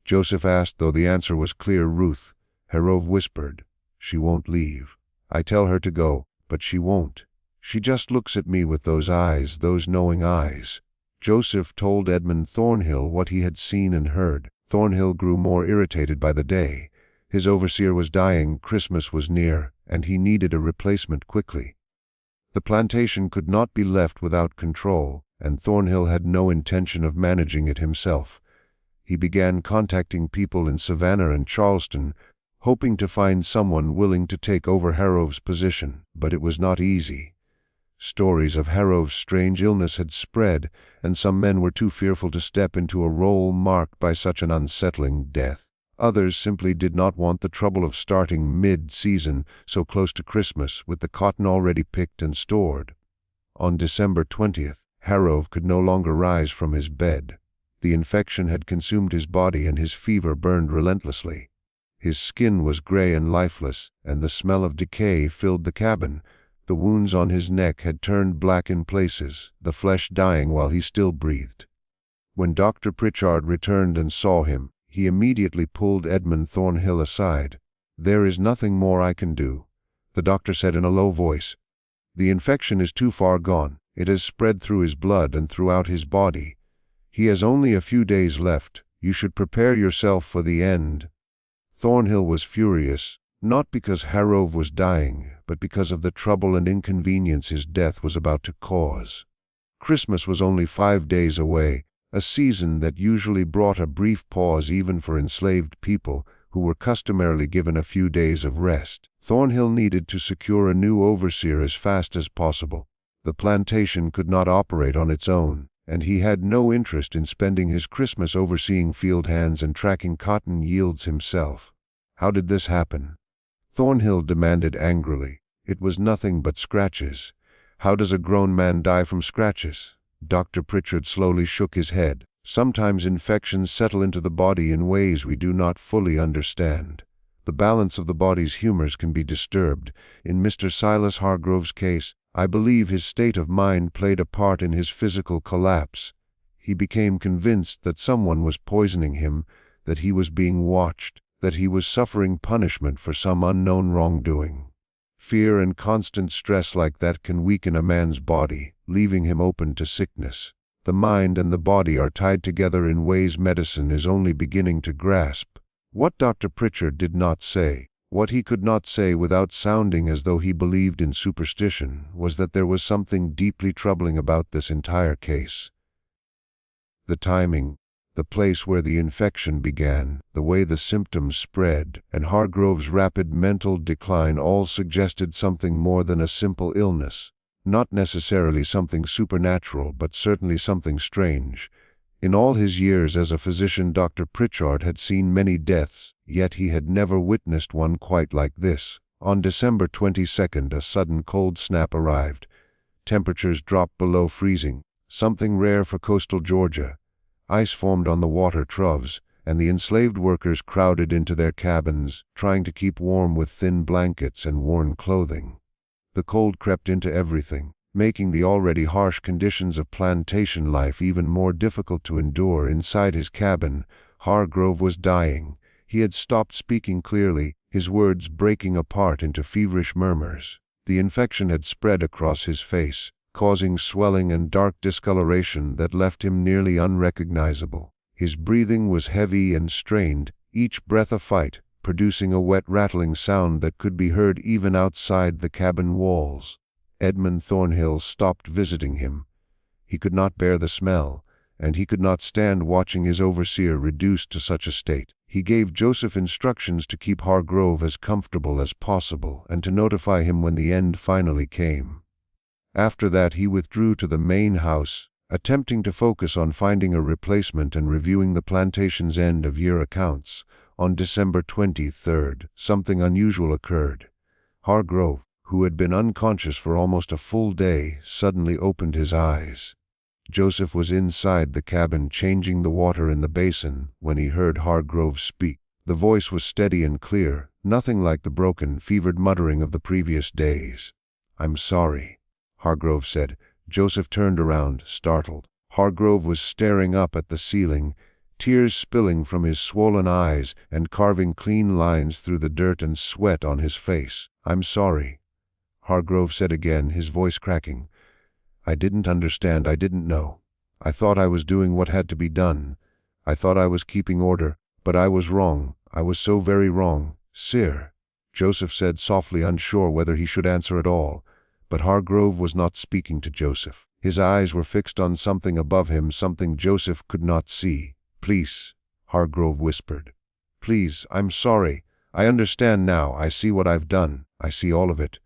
Joseph asked, though the answer was clear. "Ruth," Harov whispered. "She won't leave. I tell her to go, but she won't. She just looks at me with those eyes, those knowing eyes." Joseph told Edmund Thornhill what he had seen and heard. Thornhill grew more irritated by the day. His overseer was dying, Christmas was near, and he needed a replacement quickly. The plantation could not be left without control, and Thornhill had no intention of managing it himself. He began contacting people in Savannah and Charleston, hoping to find someone willing to take over Harov's position, but it was not easy. Stories of Harov's strange illness had spread, and some men were too fearful to step into a role marked by such an unsettling death. Others simply did not want the trouble of starting mid-season, so close to Christmas, with the cotton already picked and stored. On December 20th, Harov could no longer rise from his bed. The infection had consumed his body, and his fever burned relentlessly. His skin was gray and lifeless, and the smell of decay filled the cabin. The wounds on his neck had turned black in places, the flesh dying while he still breathed. When Dr. Pritchard returned and saw him, he immediately pulled Edmund Thornhill aside. "There is nothing more I can do," the doctor said in a low voice. "The infection is too far gone. It has spread through his blood and throughout his body. He has only a few days left. You should prepare yourself for the end." Thornhill was furious, not because Harov was dying, but because of the trouble and inconvenience his death was about to cause. Christmas was only 5 days away, a season that usually brought a brief pause even for enslaved people, who were customarily given a few days of rest. Thornhill needed to secure a new overseer as fast as possible. The plantation could not operate on its own, and he had no interest in spending his Christmas overseeing field hands and tracking cotton yields himself. "How did this happen?" Thornhill demanded angrily. "It was nothing but scratches." "How does a grown man die from scratches?" Dr. Pritchard slowly shook his head. "Sometimes infections settle into the body in ways we do not fully understand. The balance of the body's humors can be disturbed. In Mr. Silas Hargrove's case, I believe his state of mind played a part in his physical collapse. He became convinced that someone was poisoning him, that he was being watched, that he was suffering punishment for some unknown wrongdoing. Fear and constant stress like that can weaken a man's body, leaving him open to sickness. The mind and the body are tied together in ways medicine is only beginning to grasp." What Dr. Pritchard did not say, what he could not say without sounding as though he believed in superstition, was that there was something deeply troubling about this entire case. The timing, the place where the infection began, the way the symptoms spread, and Hargrove's rapid mental decline all suggested something more than a simple illness. Not necessarily something supernatural, but certainly something strange. In all his years as a physician, Dr. Pritchard had seen many deaths, yet he had never witnessed one quite like this. On December 22nd, a sudden cold snap arrived. Temperatures dropped below freezing, something rare for coastal Georgia. Ice formed on the water troughs, and the enslaved workers crowded into their cabins, trying to keep warm with thin blankets and worn clothing. The cold crept into everything, making the already harsh conditions of plantation life even more difficult to endure. Inside his cabin, Hargrove was dying. He had stopped speaking clearly, his words breaking apart into feverish murmurs. The infection had spread across his face, causing swelling and dark discoloration that left him nearly unrecognizable. His breathing was heavy and strained, each breath a fight, producing a wet rattling sound that could be heard even outside the cabin walls. Edmund Thornhill stopped visiting him. He could not bear the smell, and he could not stand watching his overseer reduced to such a state. He gave Joseph instructions to keep Hargrove as comfortable as possible and to notify him when the end finally came. After that he withdrew to the main house, attempting to focus on finding a replacement and reviewing the plantation's end-of-year accounts. On December 23rd, something unusual occurred. Hargrove, who had been unconscious for almost a full day, suddenly opened his eyes. Joseph was inside the cabin changing the water in the basin when he heard Hargrove speak. The voice was steady and clear, nothing like the broken, fevered muttering of the previous days. "I'm sorry," Hargrove said. Joseph turned around, startled. Hargrove was staring up at the ceiling, tears spilling from his swollen eyes and carving clean lines through the dirt and sweat on his face. "I'm sorry," Hargrove said again, his voice cracking. "I didn't understand. I didn't know. I thought I was doing what had to be done. I thought I was keeping order, but I was wrong. I was so very wrong, sir," Joseph said softly, unsure whether he should answer at all. But Hargrove was not speaking to Joseph. His eyes were fixed on something above him, something Joseph could not see. "Please," Hargrove whispered. "Please, I'm sorry. I understand now. I see what I've done. I see all of it.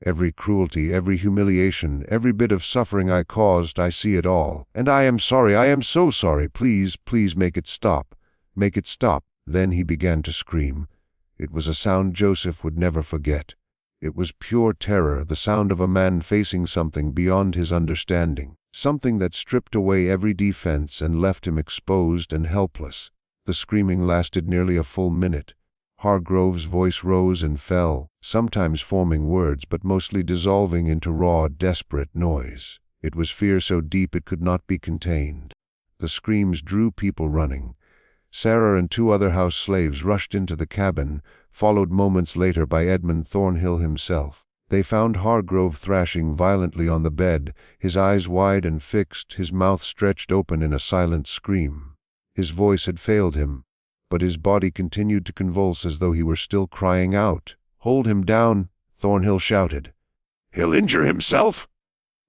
Every cruelty, every humiliation, every bit of suffering I caused, I see it all. And I am sorry. I am so sorry. Please, please make it stop. Make it stop." Then he began to scream. It was a sound Joseph would never forget. It was pure terror, the sound of a man facing something beyond his understanding, something that stripped away every defense and left him exposed and helpless. The screaming lasted nearly a full minute. Hargrove's voice rose and fell, sometimes forming words but mostly dissolving into raw, desperate noise. It was fear so deep it could not be contained. The screams drew people running. Sarah and 2 other house slaves rushed into the cabin, followed moments later by Edmund Thornhill himself. They found Hargrove thrashing violently on the bed, his eyes wide and fixed, his mouth stretched open in a silent scream. His voice had failed him, but his body continued to convulse as though he were still crying out. "Hold him down," Thornhill shouted. "He'll injure himself."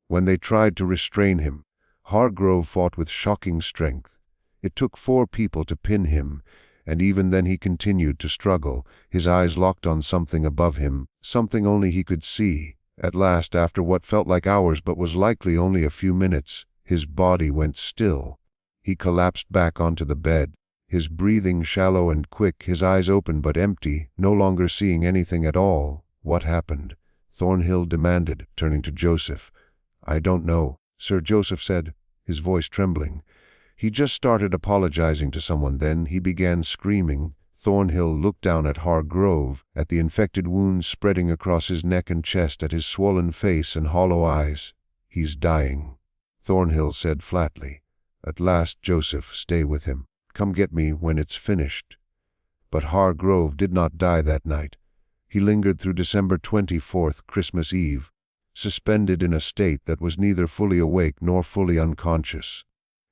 When they tried to restrain him, Hargrove fought with shocking strength. It took 4 people to pin him, and even then he continued to struggle, his eyes locked on something above him, something only he could see. At last, after what felt like hours but was likely only a few minutes, his body went still. He collapsed back onto the bed, his breathing shallow and quick, his eyes open but empty, no longer seeing anything at all. "What happened?" Thornhill demanded, turning to Joseph. "I don't know," Sir Joseph said, his voice trembling. "He just started apologizing to someone, then he began screaming." Thornhill looked down at Hargrove, at the infected wounds spreading across his neck and chest, at his swollen face and hollow eyes. "He's dying," Thornhill said flatly. "At last, Joseph, stay with him. Come get me when it's finished." But Hargrove did not die that night. He lingered through December 24th, Christmas Eve, suspended in a state that was neither fully awake nor fully unconscious.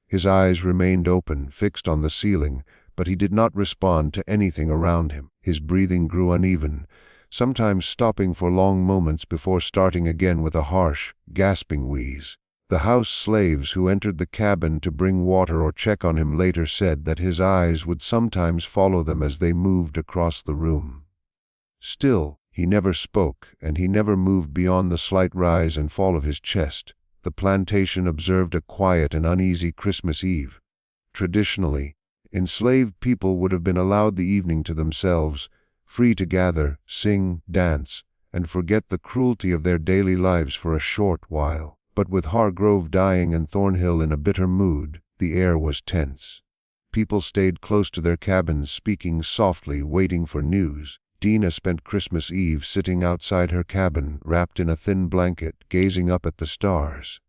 His eyes remained open, fixed on the ceiling, but he did not respond to anything around him. His breathing grew uneven, sometimes stopping for long moments before starting again with a harsh, gasping wheeze. The house slaves who entered the cabin to bring water or check on him later said that his eyes would sometimes follow them as they moved across the room. Still, he never spoke, and he never moved beyond the slight rise and fall of his chest. The plantation observed a quiet and uneasy Christmas Eve. Traditionally, enslaved people would have been allowed the evening to themselves, free to gather, sing, dance, and forget the cruelty of their daily lives for a short while. But with Hargrove dying and Thornhill in a bitter mood, the air was tense. People stayed close to their cabins, speaking softly, waiting for news. Dina spent Christmas Eve sitting outside her cabin, wrapped in a thin blanket, gazing up at the stars.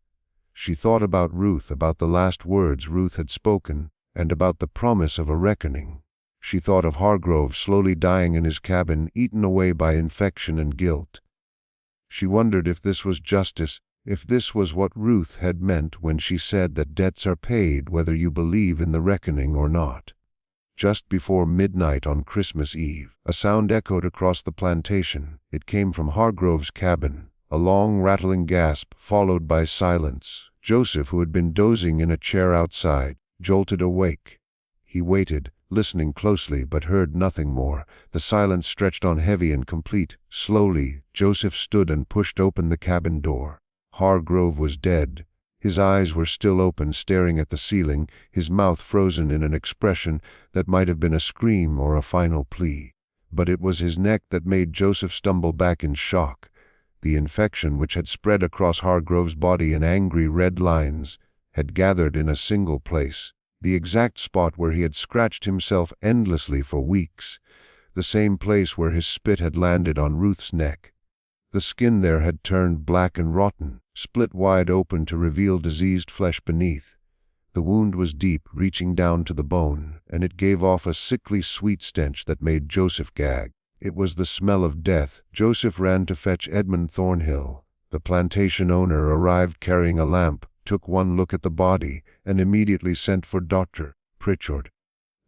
She thought about Ruth, about the last words Ruth had spoken, and about the promise of a reckoning. She thought of Hargrove slowly dying in his cabin, eaten away by infection and guilt. She wondered if this was justice, if this was what Ruth had meant when she said that debts are paid whether you believe in the reckoning or not. Just before midnight on Christmas Eve, a sound echoed across the plantation. It came from Hargrove's cabin, a long rattling gasp followed by silence. Joseph, who had been dozing in a chair outside, jolted awake. He waited, listening closely, but heard nothing more. The silence stretched on heavy and complete. Slowly, Joseph stood and pushed open the cabin door. Hargrove was dead. His eyes were still open, staring at the ceiling, his mouth frozen in an expression that might have been a scream or a final plea. But it was his neck that made Joseph stumble back in shock. The infection, which had spread across Hargrove's body in angry red lines, had gathered in a single place, the exact spot where he had scratched himself endlessly for weeks, the same place where his spit had landed on Ruth's neck. The skin there had turned black and rotten, split wide open to reveal diseased flesh beneath. The wound was deep, reaching down to the bone, and it gave off a sickly sweet stench that made Joseph gag. It was the smell of death. Joseph ran to fetch Edmund Thornhill. The plantation owner arrived carrying a lamp, took one look at the body, and immediately sent for Dr. Pritchard.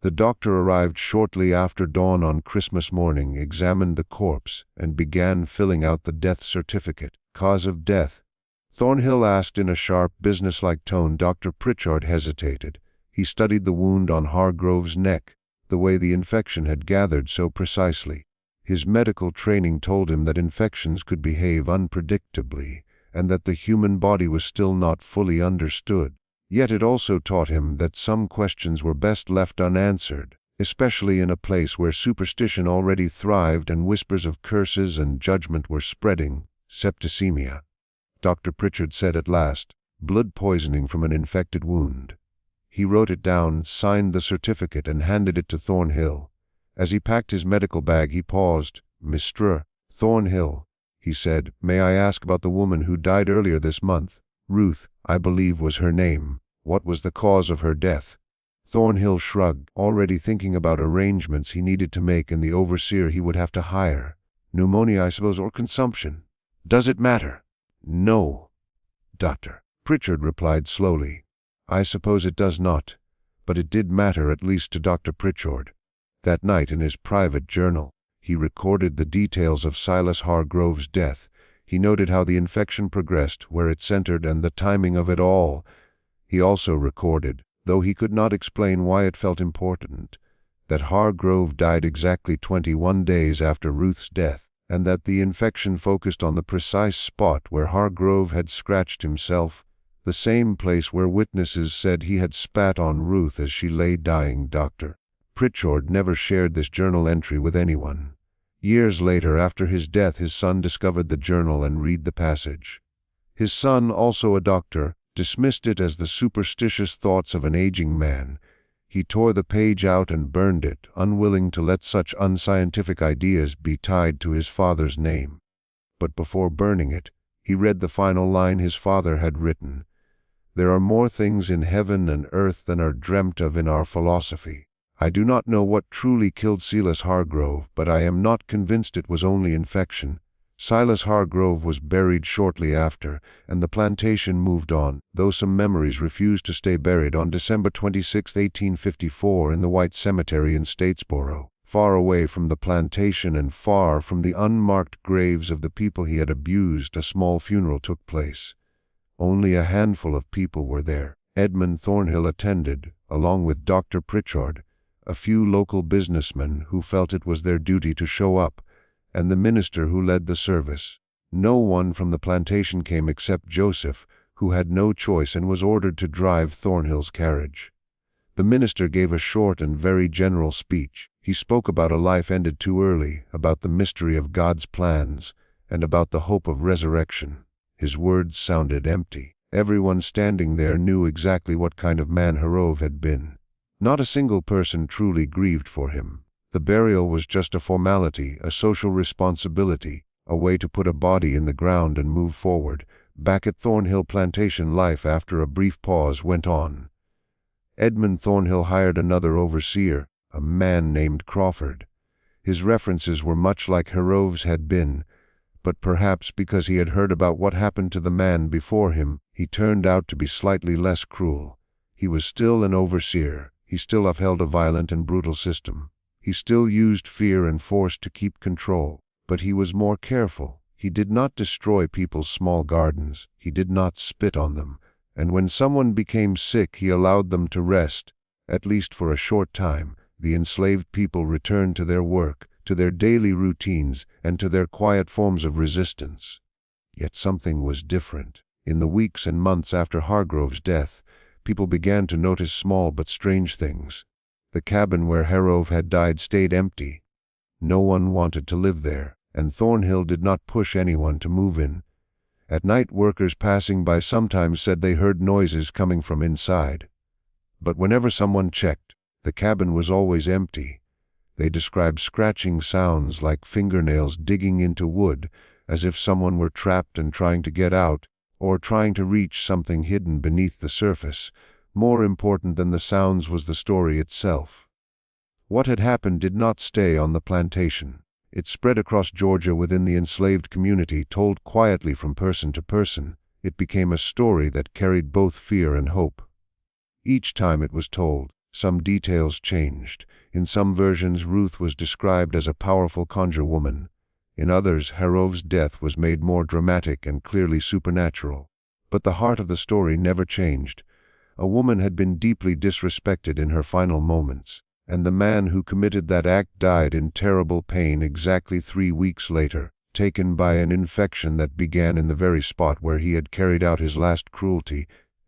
The doctor arrived shortly after dawn on Christmas morning, examined the corpse, and began filling out the death certificate. Cause of death? Thornhill asked in a sharp, businesslike tone. Dr. Pritchard hesitated. He studied the wound on Hargrove's neck, the way the infection had gathered so precisely. His medical training told him that infections could behave unpredictably, and that the human body was still not fully understood. Yet it also taught him that some questions were best left unanswered, especially in a place where superstition already thrived and whispers of curses and judgment were spreading. Septicemia, Dr. Pritchard said at last. Blood poisoning from an infected wound. He wrote it down, signed the certificate, and handed it to Thornhill. As he packed his medical bag, he paused. "Mr. Thornhill," he said, "may I ask about the woman who died earlier this month? Ruth, I believe, was her name. What was the cause of her death?" Thornhill shrugged, already thinking about arrangements he needed to make and the overseer he would have to hire. "Pneumonia, I suppose, or consumption. Does it matter?" "No, Dr. Pritchard replied slowly. "I suppose it does not, but it did matter, at least to Dr. Pritchard." That night in his private journal, he recorded the details of Silas Hargrove's death. He noted how the infection progressed, where it centered, and the timing of it all. He also recorded, though he could not explain why it felt important, that Hargrove died exactly 21 days after Ruth's death, and that the infection focused on the precise spot where Hargrove had scratched himself, the same place where witnesses said he had spat on Ruth as she lay dying. Dr. Pritchard never shared this journal entry with anyone. Years later, after his death, his son discovered the journal and read the passage. His son, also a doctor, dismissed it as the superstitious thoughts of an aging man. He tore the page out and burned it, unwilling to let such unscientific ideas be tied to his father's name. But before burning it, he read the final line his father had written: "There are more things in heaven and earth than are dreamt of in our philosophy." I do not know what truly killed Silas Hargrove, but I am not convinced it was only infection. Silas Hargrove was buried shortly after, and the plantation moved on, though some memories refused to stay buried. On December 26, 1854, in the White Cemetery in Statesboro, far away from the plantation and far from the unmarked graves of the people he had abused, a small funeral took place. Only a handful of people were there. Edmund Thornhill attended, along with Dr. Pritchard, a few local businessmen who felt it was their duty to show up, and the minister who led the service. No one from the plantation came except Joseph, who had no choice and was ordered to drive Thornhill's carriage. The minister gave a short and very general speech. He spoke about a life ended too early, about the mystery of God's plans, and about the hope of resurrection. His words sounded empty. Everyone standing there knew exactly what kind of man Hargrove had been. Not a single person truly grieved for him. The burial was just a formality, a social responsibility, a way to put a body in the ground and move forward. Back at Thornhill plantation, life, after a brief pause, went on. Edmund Thornhill hired another overseer, a man named Crawford. His references were much like Hargrove's had been, but perhaps because he had heard about what happened to the man before him, he turned out to be slightly less cruel. He was still an overseer. He still upheld a violent and brutal system. He still used fear and force to keep control. But he was more careful. He did not destroy people's small gardens. He did not spit on them. And when someone became sick, he allowed them to rest, at least for a short time. The enslaved people returned to their work, to their daily routines, and to their quiet forms of resistance. Yet something was different. In the weeks and months after Hargrove's death, people began to notice small but strange things. The cabin where Harrove had died stayed empty. No one wanted to live there, and Thornhill did not push anyone to move in. At night, workers passing by sometimes said they heard noises coming from inside. But whenever someone checked, the cabin was always empty. They described scratching sounds like fingernails digging into wood, as if someone were trapped and trying to get out, or trying to reach something hidden beneath the surface. More important than the sounds was the story itself. What had happened did not stay on the plantation. It spread across Georgia within the enslaved community, told quietly from person to person. It became a story that carried both fear and hope. Each time it was told, some details changed. In some versions, Ruth was described as a powerful conjure woman. In others, Harrove's death was made more dramatic and clearly supernatural. But the heart of the story never changed. A woman had been deeply disrespected in her final moments, and the man who committed that act died in terrible pain exactly 3 weeks later, taken by an infection that began in the very spot where he had carried out his last cruelty.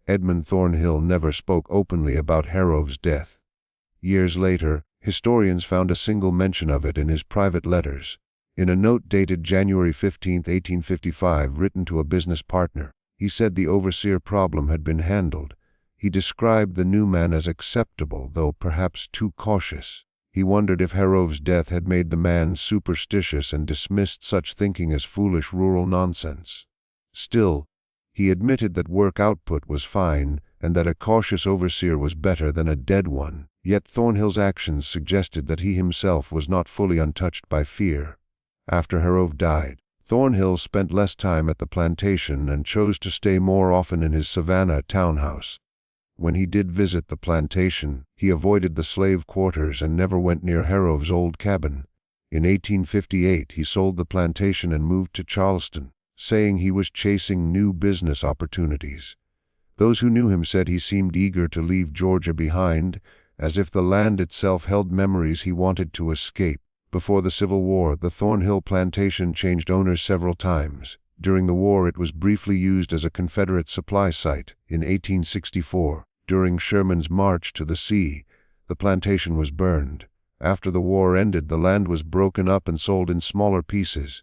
Edmund Thornhill never spoke openly about Harrove's death. Years later, historians found a single mention of it in his private letters. In a note dated January 15, 1855, written to a business partner, he said the overseer problem had been handled. He described the new man as acceptable, though perhaps too cautious. He wondered if Harrove's death had made the man superstitious and dismissed such thinking as foolish rural nonsense. Still, he admitted that work output was fine and that a cautious overseer was better than a dead one. Yet Thornhill's actions suggested that he himself was not fully untouched by fear. After Harrove died, Thornhill spent less time at the plantation and chose to stay more often in his Savannah townhouse. When he did visit the plantation, he avoided the slave quarters and never went near Harrove's old cabin. In 1858, he sold the plantation and moved to Charleston, saying he was chasing new business opportunities. Those who knew him said he seemed eager to leave Georgia behind, as if the land itself held memories he wanted to escape. Before the Civil War, the Thornhill plantation changed owners several times. During the war, it was briefly used as a Confederate supply site. In 1864, during Sherman's march to the sea, the plantation was burned. After the war ended, the land was broken up and sold in smaller pieces.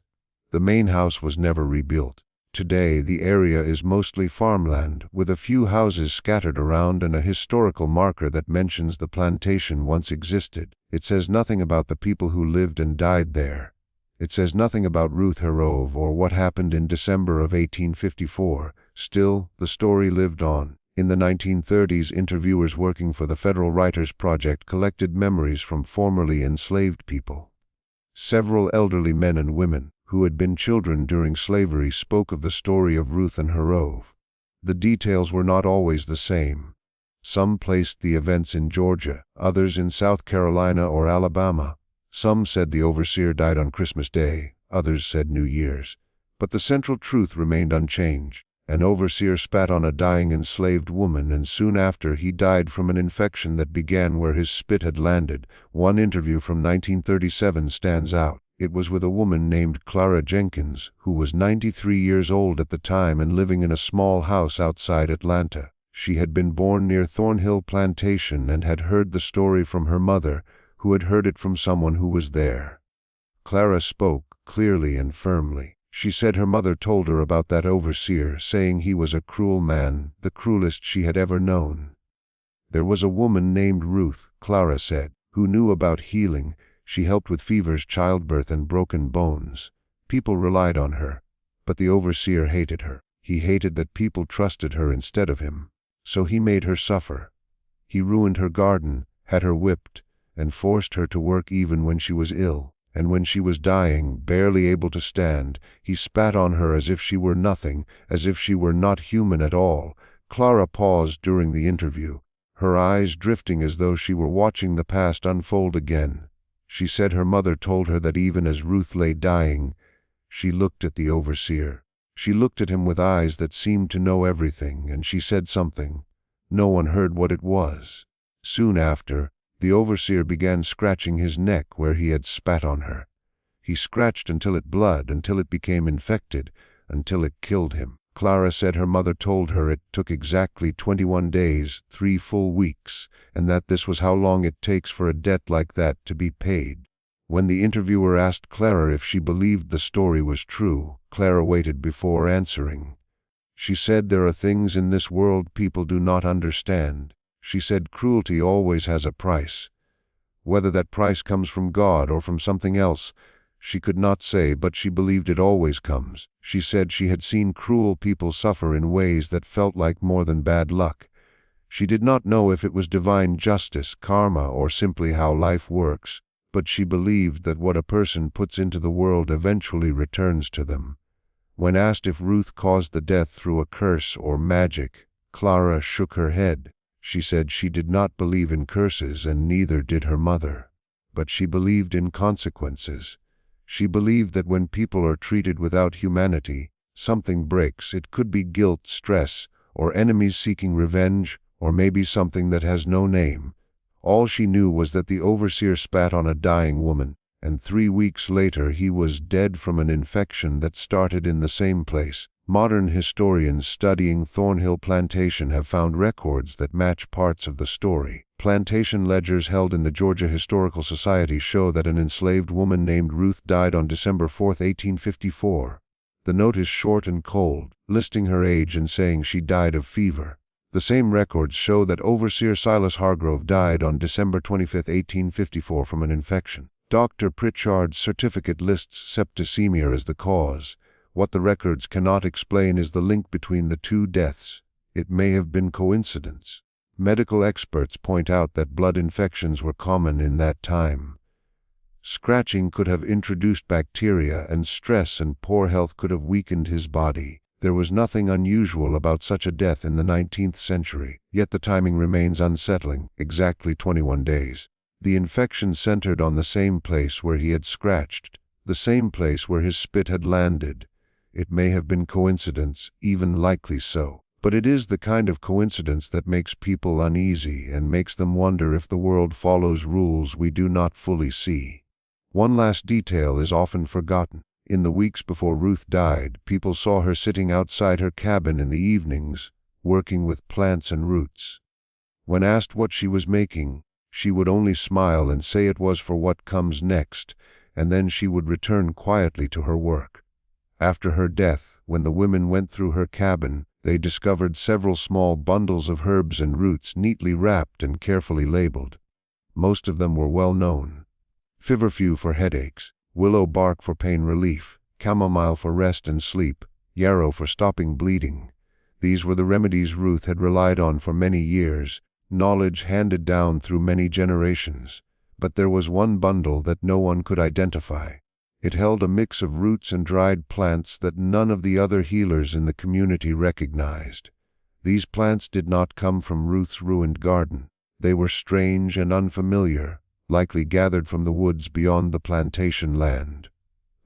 The main house was never rebuilt. Today, the area is mostly farmland, with a few houses scattered around and a historical marker that mentions the plantation once existed. It says nothing about the people who lived and died there. It says nothing about Ruth Harrove or what happened in December of 1854. Still, the story lived on. In the 1930s, interviewers working for the Federal Writers Project collected memories from formerly enslaved people. Several elderly men and women, who had been children during slavery, spoke of the story of Ruth and Harrove. The details were not always the same. Some placed the events in Georgia, others in South Carolina or Alabama. Some said the overseer died on Christmas Day, others said New Year's. But the central truth remained unchanged. An overseer spat on a dying enslaved woman, and soon after he died from an infection that began where his spit had landed. One interview from 1937 stands out. It was with a woman named Clara Jenkins, who was 93 years old at the time and living in a small house outside Atlanta. She had been born near Thornhill Plantation and had heard the story from her mother, who had heard it from someone who was there. Clara spoke clearly and firmly. She said her mother told her about that overseer, saying he was a cruel man, the cruelest she had ever known. There was a woman named Ruth, Clara said, who knew about healing. She helped with fevers, childbirth, and broken bones. People relied on her, but the overseer hated her. He hated that people trusted her instead of him. So he made her suffer. He ruined her garden, had her whipped, and forced her to work even when she was ill. And when she was dying, barely able to stand, he spat on her as if she were nothing, as if she were not human at all. Clara paused during the interview, her eyes drifting as though she were watching the past unfold again. She said her mother told her that even as Ruth lay dying, she looked at the overseer. She looked at him with eyes that seemed to know everything, and she said something. No one heard what it was. Soon after, the overseer began scratching his neck where he had spat on her. He scratched until it bled, until it became infected, until it killed him. Clara said her mother told her it took exactly 21 days, 3 full weeks, and that this was how long it takes for a debt like that to be paid. When the interviewer asked Clara if she believed the story was true, Clara waited before answering. She said there are things in this world people do not understand. She said cruelty always has a price. Whether that price comes from God or from something else, she could not say, but she believed it always comes. She said she had seen cruel people suffer in ways that felt like more than bad luck. She did not know if it was divine justice, karma, or simply how life works, but she believed that what a person puts into the world eventually returns to them. When asked if Ruth caused the death through a curse or magic, Clara shook her head. She said she did not believe in curses, and neither did her mother. But she believed in consequences. She believed that when people are treated without humanity, something breaks. It could be guilt, stress, or enemies seeking revenge, or maybe something that has no name. All she knew was that the overseer spat on a dying woman, and 3 weeks later he was dead from an infection that started in the same place. Modern historians studying Thornhill Plantation have found records that match parts of the story. Plantation ledgers held in the Georgia Historical Society show that an enslaved woman named Ruth died on December 4, 1854. The note is short and cold, listing her age and saying she died of fever. The same records show that Overseer Silas Hargrove died on December 25, 1854 from an infection. Dr. Pritchard's certificate lists septicemia as the cause. What the records cannot explain is the link between the two deaths. It may have been coincidence. Medical experts point out that blood infections were common in that time. Scratching could have introduced bacteria, and stress and poor health could have weakened his body. There was nothing unusual about such a death in the 19th century, yet the timing remains unsettling, exactly 21 days. The infection centered on the same place where he had scratched, the same place where his spit had landed. It may have been coincidence, even likely so, but it is the kind of coincidence that makes people uneasy and makes them wonder if the world follows rules we do not fully see. One last detail is often forgotten. In the weeks before Ruth died, people saw her sitting outside her cabin in the evenings, working with plants and roots. When asked what she was making, she would only smile and say it was for what comes next, and then she would return quietly to her work. After her death, when the women went through her cabin, they discovered several small bundles of herbs and roots neatly wrapped and carefully labeled. Most of them were well known. Feverfew for headaches, willow bark for pain relief, chamomile for rest and sleep, yarrow for stopping bleeding. These were the remedies Ruth had relied on for many years, knowledge handed down through many generations. But there was one bundle that no one could identify. It held a mix of roots and dried plants that none of the other healers in the community recognized. These plants did not come from Ruth's ruined garden. They were strange and unfamiliar, likely gathered from the woods beyond the plantation land.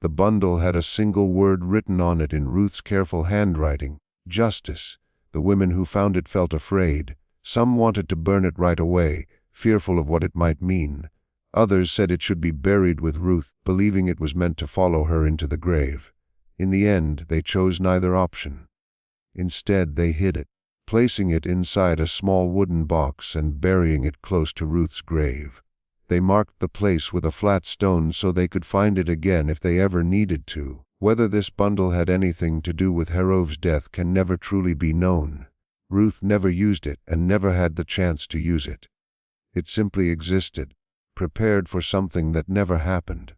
The bundle had a single word written on it in Ruth's careful handwriting: justice. The women who found it felt afraid. Some wanted to burn it right away, fearful of what it might mean. Others said it should be buried with Ruth, believing it was meant to follow her into the grave. In the end, they chose neither option. Instead, they hid it, placing it inside a small wooden box and burying it close to Ruth's grave. They marked the place with a flat stone so they could find it again if they ever needed to. Whether this bundle had anything to do with Harrove's death can never truly be known. Ruth never used it and never had the chance to use it. It simply existed, prepared for something that never happened.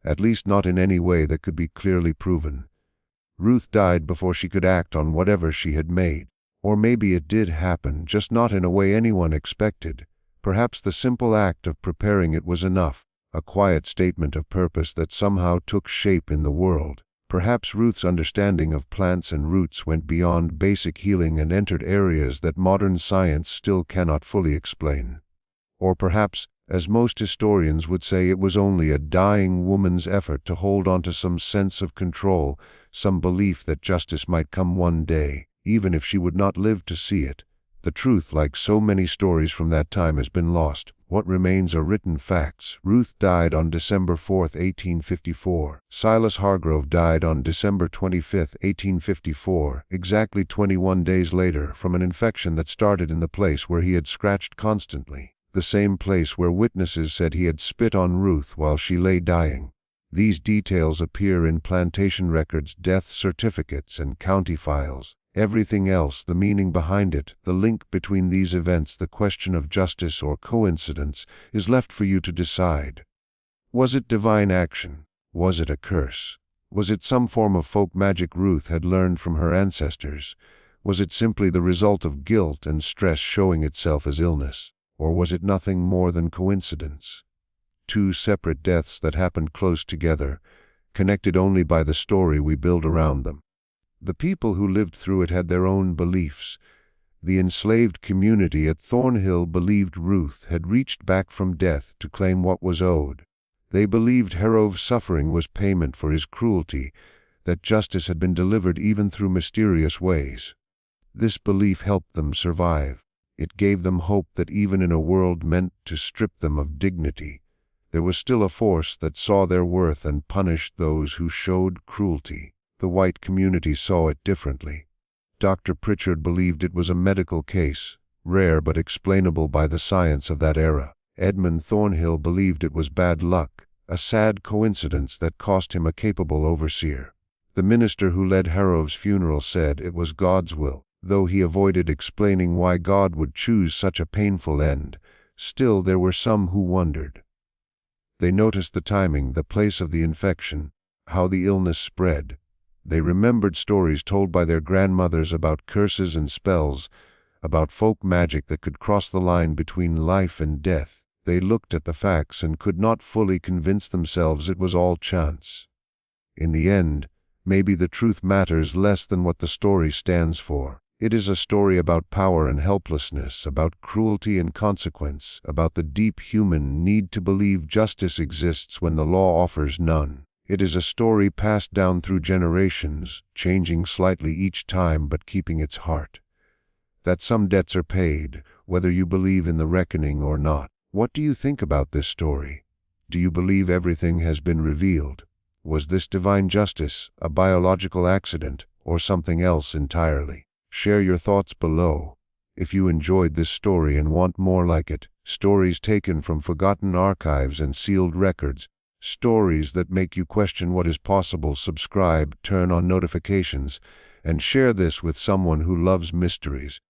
At least not in any way that could be clearly proven. Ruth died before she could act on whatever she had made. Or maybe it did happen, just not in a way anyone expected. Perhaps the simple act of preparing it was enough, a quiet statement of purpose that somehow took shape in the world. Perhaps Ruth's understanding of plants and roots went beyond basic healing and entered areas that modern science still cannot fully explain. Or perhaps, as most historians would say, it was only a dying woman's effort to hold on to some sense of control, some belief that justice might come one day, even if she would not live to see it. The truth, like so many stories from that time, has been lost. What remains are written facts. Ruth died on December 4, 1854. Silas Hargrove died on December 25, 1854, exactly 21 days later, from an infection that started in the place where he had scratched constantly, the same place where witnesses said he had spit on Ruth while she lay dying. These details appear in plantation records, death certificates, and county files. Everything else, the meaning behind it, the link between these events, the question of justice or coincidence, is left for you to decide. Was it divine action? Was it a curse? Was it some form of folk magic Ruth had learned from her ancestors? Was it simply the result of guilt and stress showing itself as illness? Or was it nothing more than coincidence? Two separate deaths that happened close together, connected only by the story we build around them. The people who lived through it had their own beliefs. The enslaved community at Thornhill believed Ruth had reached back from death to claim what was owed. They believed Harrove's suffering was payment for his cruelty, that justice had been delivered even through mysterious ways. This belief helped them survive. It gave them hope that even in a world meant to strip them of dignity, there was still a force that saw their worth and punished those who showed cruelty. The white community saw it differently. Dr. Pritchard believed it was a medical case, rare but explainable by the science of that era. Edmund Thornhill believed it was bad luck, a sad coincidence that cost him a capable overseer. The minister who led Harrove's funeral said it was God's will. Though he avoided explaining why God would choose such a painful end, still there were some who wondered. They noticed the timing, the place of the infection, how the illness spread. They remembered stories told by their grandmothers about curses and spells, about folk magic that could cross the line between life and death. They looked at the facts and could not fully convince themselves it was all chance. In the end, maybe the truth matters less than what the story stands for. It is a story about power and helplessness, about cruelty and consequence, about the deep human need to believe justice exists when the law offers none. It is a story passed down through generations, changing slightly each time but keeping its heart. That some debts are paid, whether you believe in the reckoning or not. What do you think about this story? Do you believe everything has been revealed? Was this divine justice, a biological accident, or something else entirely? Share your thoughts below. If you enjoyed this story and want more like it, stories taken from forgotten archives and sealed records, stories that make you question what is possible, subscribe, turn on notifications, and share this with someone who loves mysteries.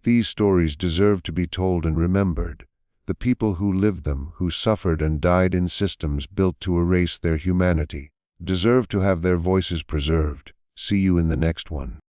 These stories deserve to be told and remembered. The people who lived them, who suffered and died in systems built to erase their humanity, deserve to have their voices preserved. See you in the next one.